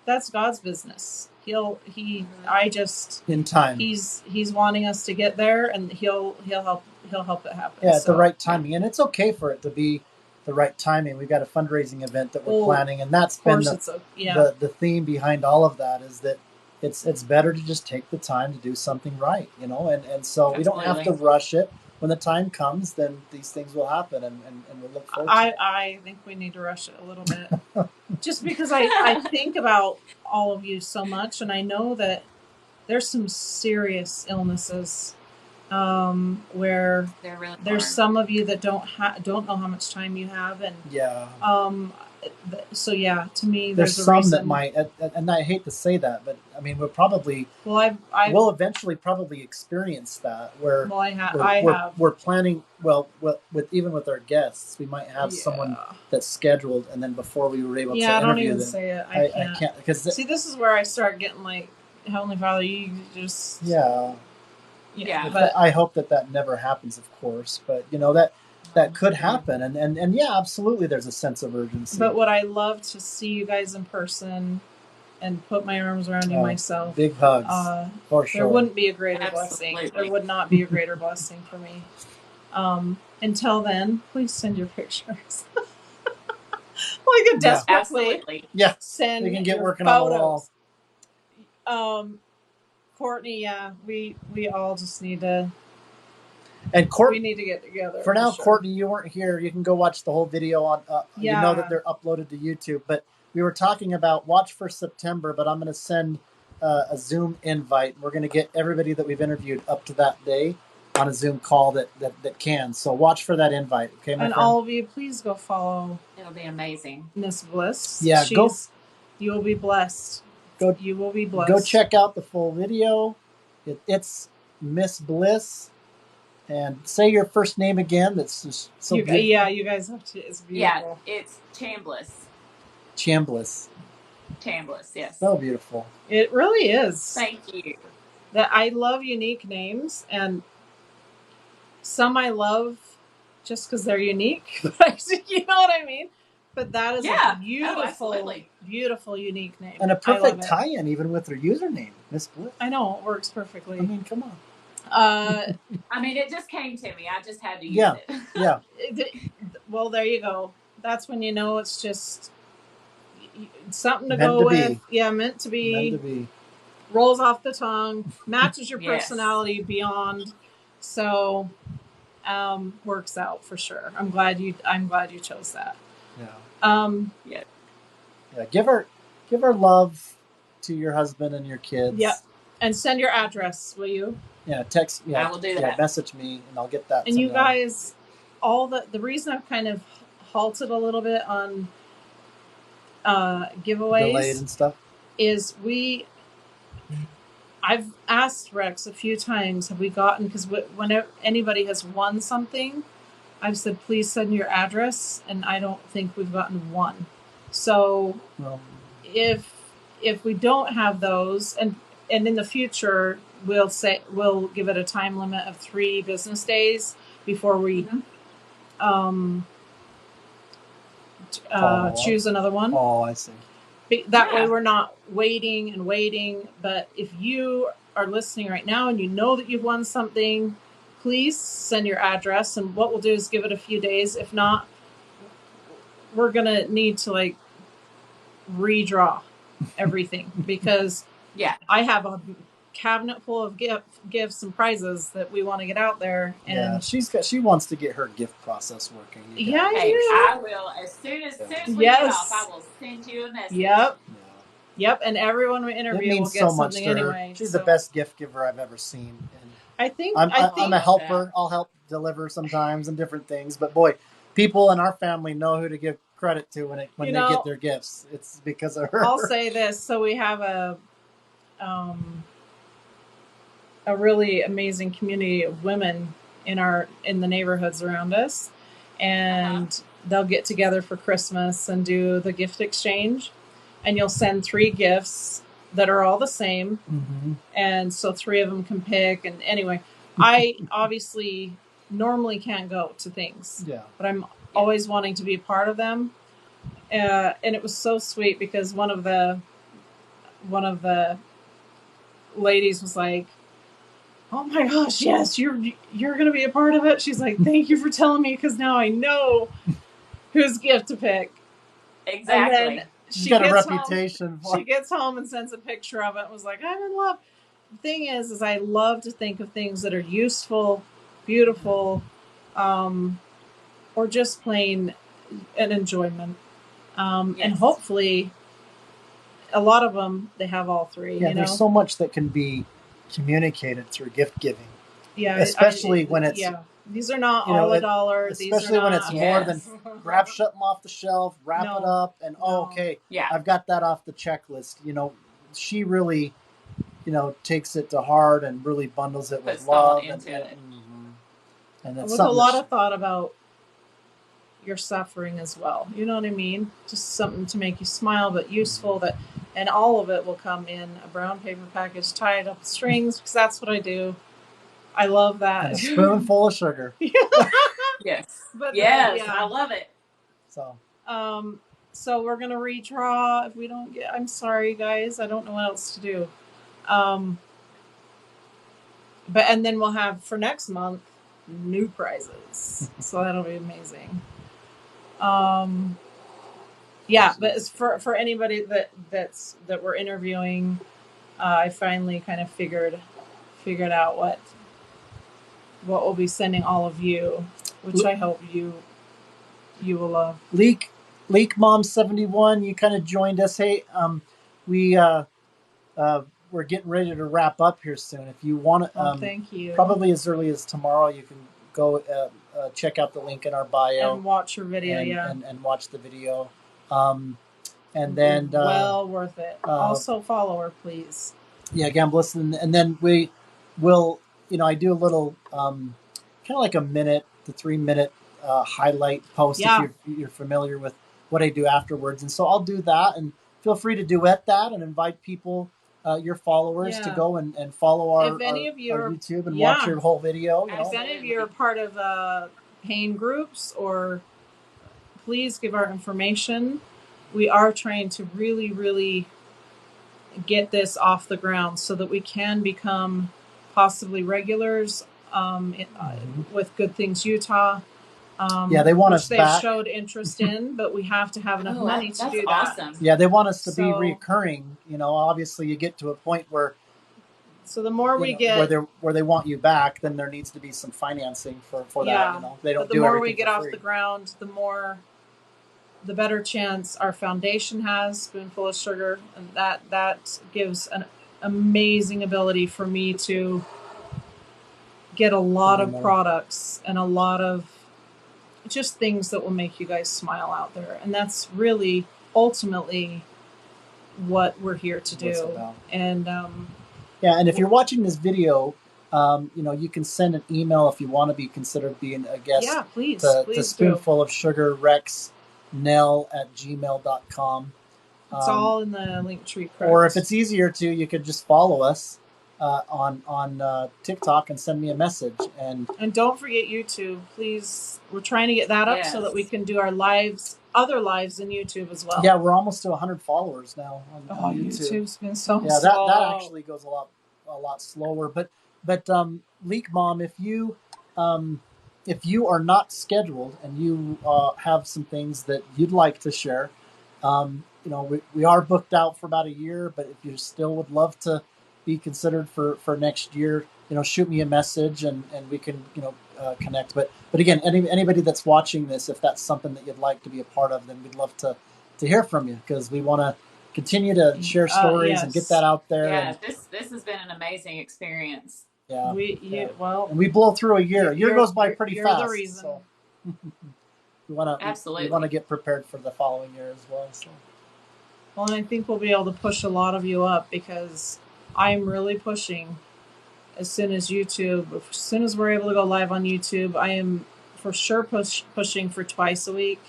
that's God's business. I just... In time. He's wanting us to get there, and he'll help it happen. Yeah, at the right timing. And it's okay for it to be the right timing. We've got a fundraising event that we're planning, and that's been the theme behind all of that, is that it's better to just take the time to do something right, and so we don't have to rush it. When the time comes, then these things will happen, and we'll look forward to it. I think we need to rush it a little bit. Just because I think about all of you so much, and I know that there's some serious illnesses where there's some of you that don't know how much time you have, and to me there's some that might, and I hate to say that, but I mean we'll eventually probably experience that where we're planning with our guests, we might have someone that's scheduled, and then before we were able to interview don't even them, say it. I can't, because see, this is where I start getting like, Heavenly Father, you just but I hope that never happens, of course, but that could happen, and absolutely there's a sense of urgency. But would I love to see you guys in person and put my arms around you myself? Big hugs, for sure. There wouldn't be a greater blessing. There would not be a greater blessing for me. Until then, please send your pictures. Like a desperately. Yeah, send we can get working photos. On the wall. Courtney, we all just need to... And we need to get together. For now, sure. Courtney, you weren't here. You can go watch the whole video on. You know that they're uploaded to YouTube. But we were talking about watch for September. But I'm going to send a Zoom invite. We're going to get everybody that we've interviewed up to that day on a Zoom call that can. So watch for that invite. Okay, my friend? All of you, please go follow. It'll be amazing. Miss Bliss. Yeah, you will be blessed. You will be blessed. Go check out the full video. It's Miss Bliss. And say your first name again. That's just so beautiful. Yeah, you guys have to. It's beautiful. Yeah, it's Chambliss. Chambliss, yes. So beautiful. It really is. Thank you. That I love unique names, and some I love just because they're unique. You know what I mean? But that is a beautiful, beautiful, unique name. And a perfect tie-in even with her username, Miss Bliss. I know, it works perfectly. I mean, come on. I mean, it just came to me. I just had to use it. Yeah. Well, there you go. That's when you know it's just something to go with. Yeah, meant to be. Meant to be. Rolls off the tongue. Matches your personality beyond. So, works out for sure. I'm glad you chose that. Yeah. Yeah. Give her love to your husband and your kids. Yeah. And send your address, will you? Yeah, text. Yeah, I will do that. Message me, and I'll get that. And you guys, the reason I've kind of halted a little bit on giveaways, delayed and stuff, is I've asked Rex a few times, have we gotten, because whenever anybody has won something, I've said, please send your address, and I don't think we've gotten one. So if we don't have those, and in the future, we'll give it a time limit of 3 business days before we choose another one. Oh, I see. That way we're not waiting and waiting. But if you are listening right now and you know that you've won something, please send your address. And what we'll do is give it a few days. If not, we're going to need to redraw everything because I have cabinet full of gifts and prizes that we want to get out there. Yeah, And she wants to get her gift process working. You yeah, guys. Hey, I I will as soon as Yeah. we do. get off. I Yes. will send you a message. Yep. Yeah. Yep. And everyone we It interview will means get so much something to her. anyway. She's so the best gift giver I've ever seen. And I think I'm a love helper. that. I'll help deliver sometimes and different things. But boy, people in our family know who to give credit to when You they know, get their gifts. It's because of her. I'll say this. So we have a really amazing community of women in the neighborhoods around us, and they'll get together for Christmas and do the gift exchange, and you'll send 3 gifts that are all the same, Mm-hmm. and so 3 of them can pick. And anyway, I obviously normally can't go to things, Yeah. but I'm always wanting to be a part of them. And it was so sweet because one of the ladies was like, "Oh my gosh, yes, you're going to be a part of it." She's like, "Thank you for telling me, because now I know whose gift to pick." Exactly. And then She's got a reputation. She gets home and sends a picture of it and was like, "I'm in love." The thing is I love to think of things that are useful, beautiful, or just plain an enjoyment. And hopefully a lot of them, they have all 3. Yeah, you know? there's so much that can be communicated through gift giving. Yeah, especially when it's these are not all a dollar. Especially when it's more than grab something off the shelf, wrap it up, and I've got that off the checklist. She really, takes it to heart and really bundles it with love and it's with a lot of thought about your suffering as well. You know what I mean? Just something to make you smile, but useful. And all of it will come in a brown paper package tied up with strings, because that's what I do. I love that. And a spoonful of sugar. Yes. But I love it. So we're gonna redraw if we don't get. I'm sorry, guys. I don't know what else to do. And then we'll have for next month new prizes. So that'll be amazing. But as for anybody that we're interviewing, I finally kind of figured out what we'll be sending all of you, which I hope you will love. Leak Mom 71, you kind of joined us. Hey, we're getting ready to wrap up here soon. If you want to, thank you. Probably as early as tomorrow, you can go check out the link in our bio and watch your video. And watch the video. And then well worth it. Also follow her, please. Yeah, again, Bliss, and then we will. I do a little kind of like a minute to 3 minute highlight post if you're familiar with what I do afterwards, and so I'll do that, and feel free to duet that and invite people, your followers, to go and follow our YouTube and watch your whole video. If any of you are part of pain groups, or please give our information. We are trying to really, really get this off the ground so that we can become possibly regulars with Good Things Utah. They want us back. They showed interest in, but we have to have enough money to do that. Awesome. Yeah, they want us to be recurring. Obviously, you get to a point where. So the more we get, where they want you back, then there needs to be some financing for that. They don't. But the more we get off the ground, the better chance our foundation has. Spoonful of Sugar, and that gives an amazing ability for me to get a lot of products and a lot of just things that will make you guys smile out there, and that's really ultimately what we're here to do. And and if you're watching this video, you can send an email if you want to be considered being a guest. Yeah, please. To Spoonful of Sugar rexnell@gmail.com. It's all in the link tree. Or if it's easier to, you could just follow us on TikTok and send me a message. And don't forget YouTube, please. We're trying to get that up so that we can do our other lives in YouTube as well. Yeah, we're almost to 100 followers now on YouTube. YouTube's been so slow. That actually goes a lot slower. But Leak Mom, if you are not scheduled and you have some things that you'd like to share, we are booked out for about a year. But if you still would love to be considered for next year, shoot me a message and we can connect. But again, anybody that's watching this, if that's something that you'd like to be a part of, then we'd love to hear from you, because we want to continue to share stories and get that out there. Yeah, this has been an amazing experience. Yeah, well, and we blow through a year. A year goes by pretty you're fast. The reason. So we want to get prepared for the following year as well. So. Well, and I think we'll be able to push a lot of you up, because I'm really pushing as soon as we're able to go live on YouTube. I am for sure pushing for twice a week.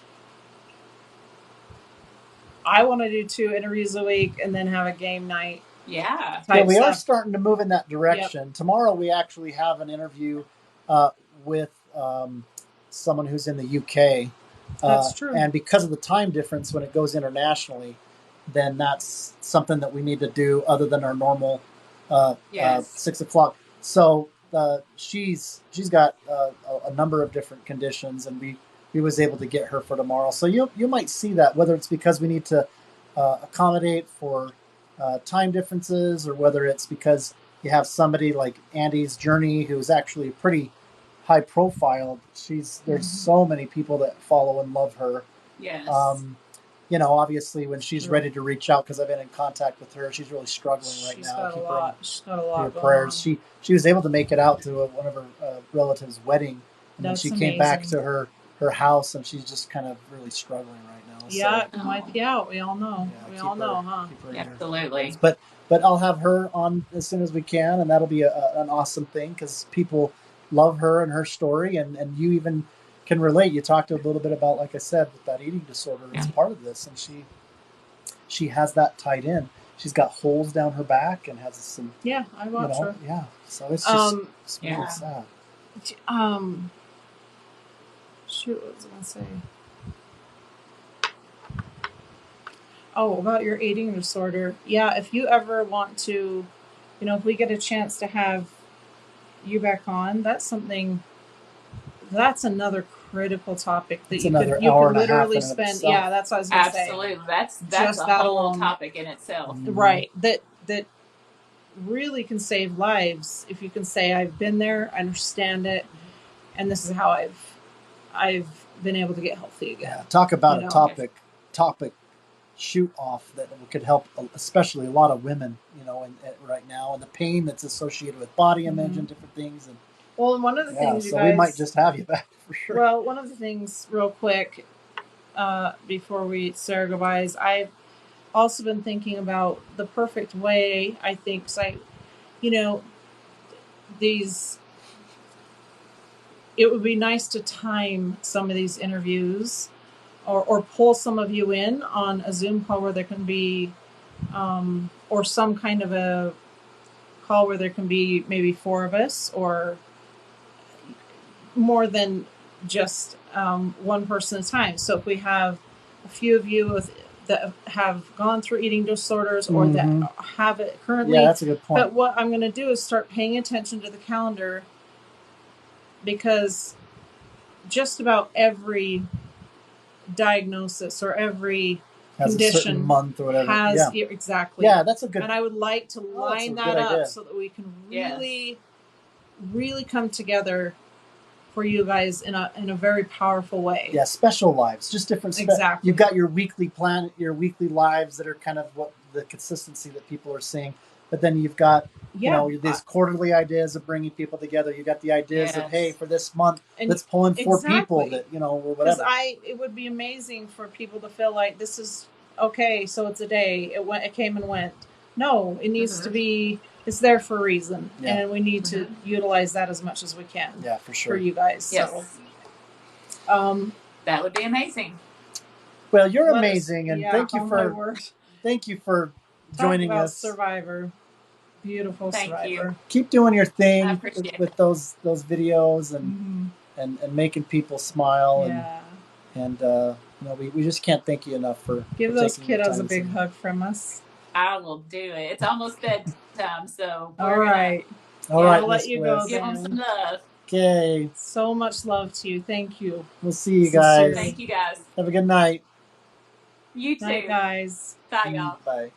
I want to do 2 interviews a week and then have a game night. Yeah. We are starting to move in that direction. Yep. Tomorrow we actually have an interview with someone who's in the UK. That's true. And because of the time difference when it goes internationally, then that's something that we need to do other than our normal 6 o'clock. So she's got a number of different conditions, and we was able to get her for tomorrow. So you might see that, whether it's because we need to accommodate for time differences, or whether it's because you have somebody like Andy's Journey, who's actually pretty high profile. There's so many people that follow and love her. Yes. Obviously when she's ready to reach out, because I've been in contact with her, she's really struggling right now. She's got a lot. Prayers. She was able to make it out to one of her relatives' wedding, and then she came back to her house, and she's just kind of really struggling right now. Yeah, it might be out. We all know. Yeah, we all know, huh? Absolutely. But I'll have her on as soon as we can, and that'll be an awesome thing, because people love her and her story, and you even can relate. You talked a little bit about, like I said, with that eating disorder. It's part of this, and she has that tied in. She's got holes down her back and has some. Yeah, I watched her. Yeah, so it's just really sad. Shoot, what was I gonna say? Oh, about your eating disorder. Yeah, if you ever want to, if we get a chance to have you back on, that's another critical topic that you could literally spend. Yeah, that's what I was going to say. Absolutely, that's a whole topic in itself. Right. That really can save lives if you can say, I've been there, I understand it, and this is how I've been able to get healthy again. Yeah, talk about a topic shoot off that could help, especially a lot of women, right now, and the pain that's associated with body image and different things. And one of the things you guys, we might just have you back for sure. Well, one of the things, real quick, before we say our goodbyes, I've also been thinking about the perfect way, I think, because it would be nice to time some of these interviews, or pull some of you in on a Zoom call where there can be, or some kind of a call where there can be maybe 4 of us, or more than just one person at a time. So if we have a few of you that have gone through eating disorders, or that have it currently. Yeah, that's a good point. But what I'm going to do is start paying attention to the calendar, because just about every diagnosis or every has condition a certain month or whatever. Exactly. Yeah, that's a good. And I would like to line that up so that we can really come together for you guys in a very powerful way. Yeah, special lives, just different. Exactly. You've got your weekly plan, your weekly lives that are kind of what the consistency that people are seeing. But then you've got, these quarterly ideas of bringing people together. You got the ideas of, hey, for this month, let's pull in 4 people that, or whatever. It would be amazing for people to feel like this is okay. So it's a day. It came and went. No, it needs to be. It's there for a reason, and we need to utilize that as much as we can. Yeah, for sure. For you guys. Yes. So, that would be amazing. Well, you're amazing, and thank you for joining us. Survivor, beautiful Survivor. Thank you. Keep doing your thing with those videos and making people smile. And we just can't thank you enough for give those kiddos a big hug from us. I will do it. It's almost bedtime, so all right. I'll let you go. Give them some love. Okay. So much love to you. Thank you. We'll see you guys. Thank you guys. Have a good night. You too. Night, guys. Bye, y'all. Bye.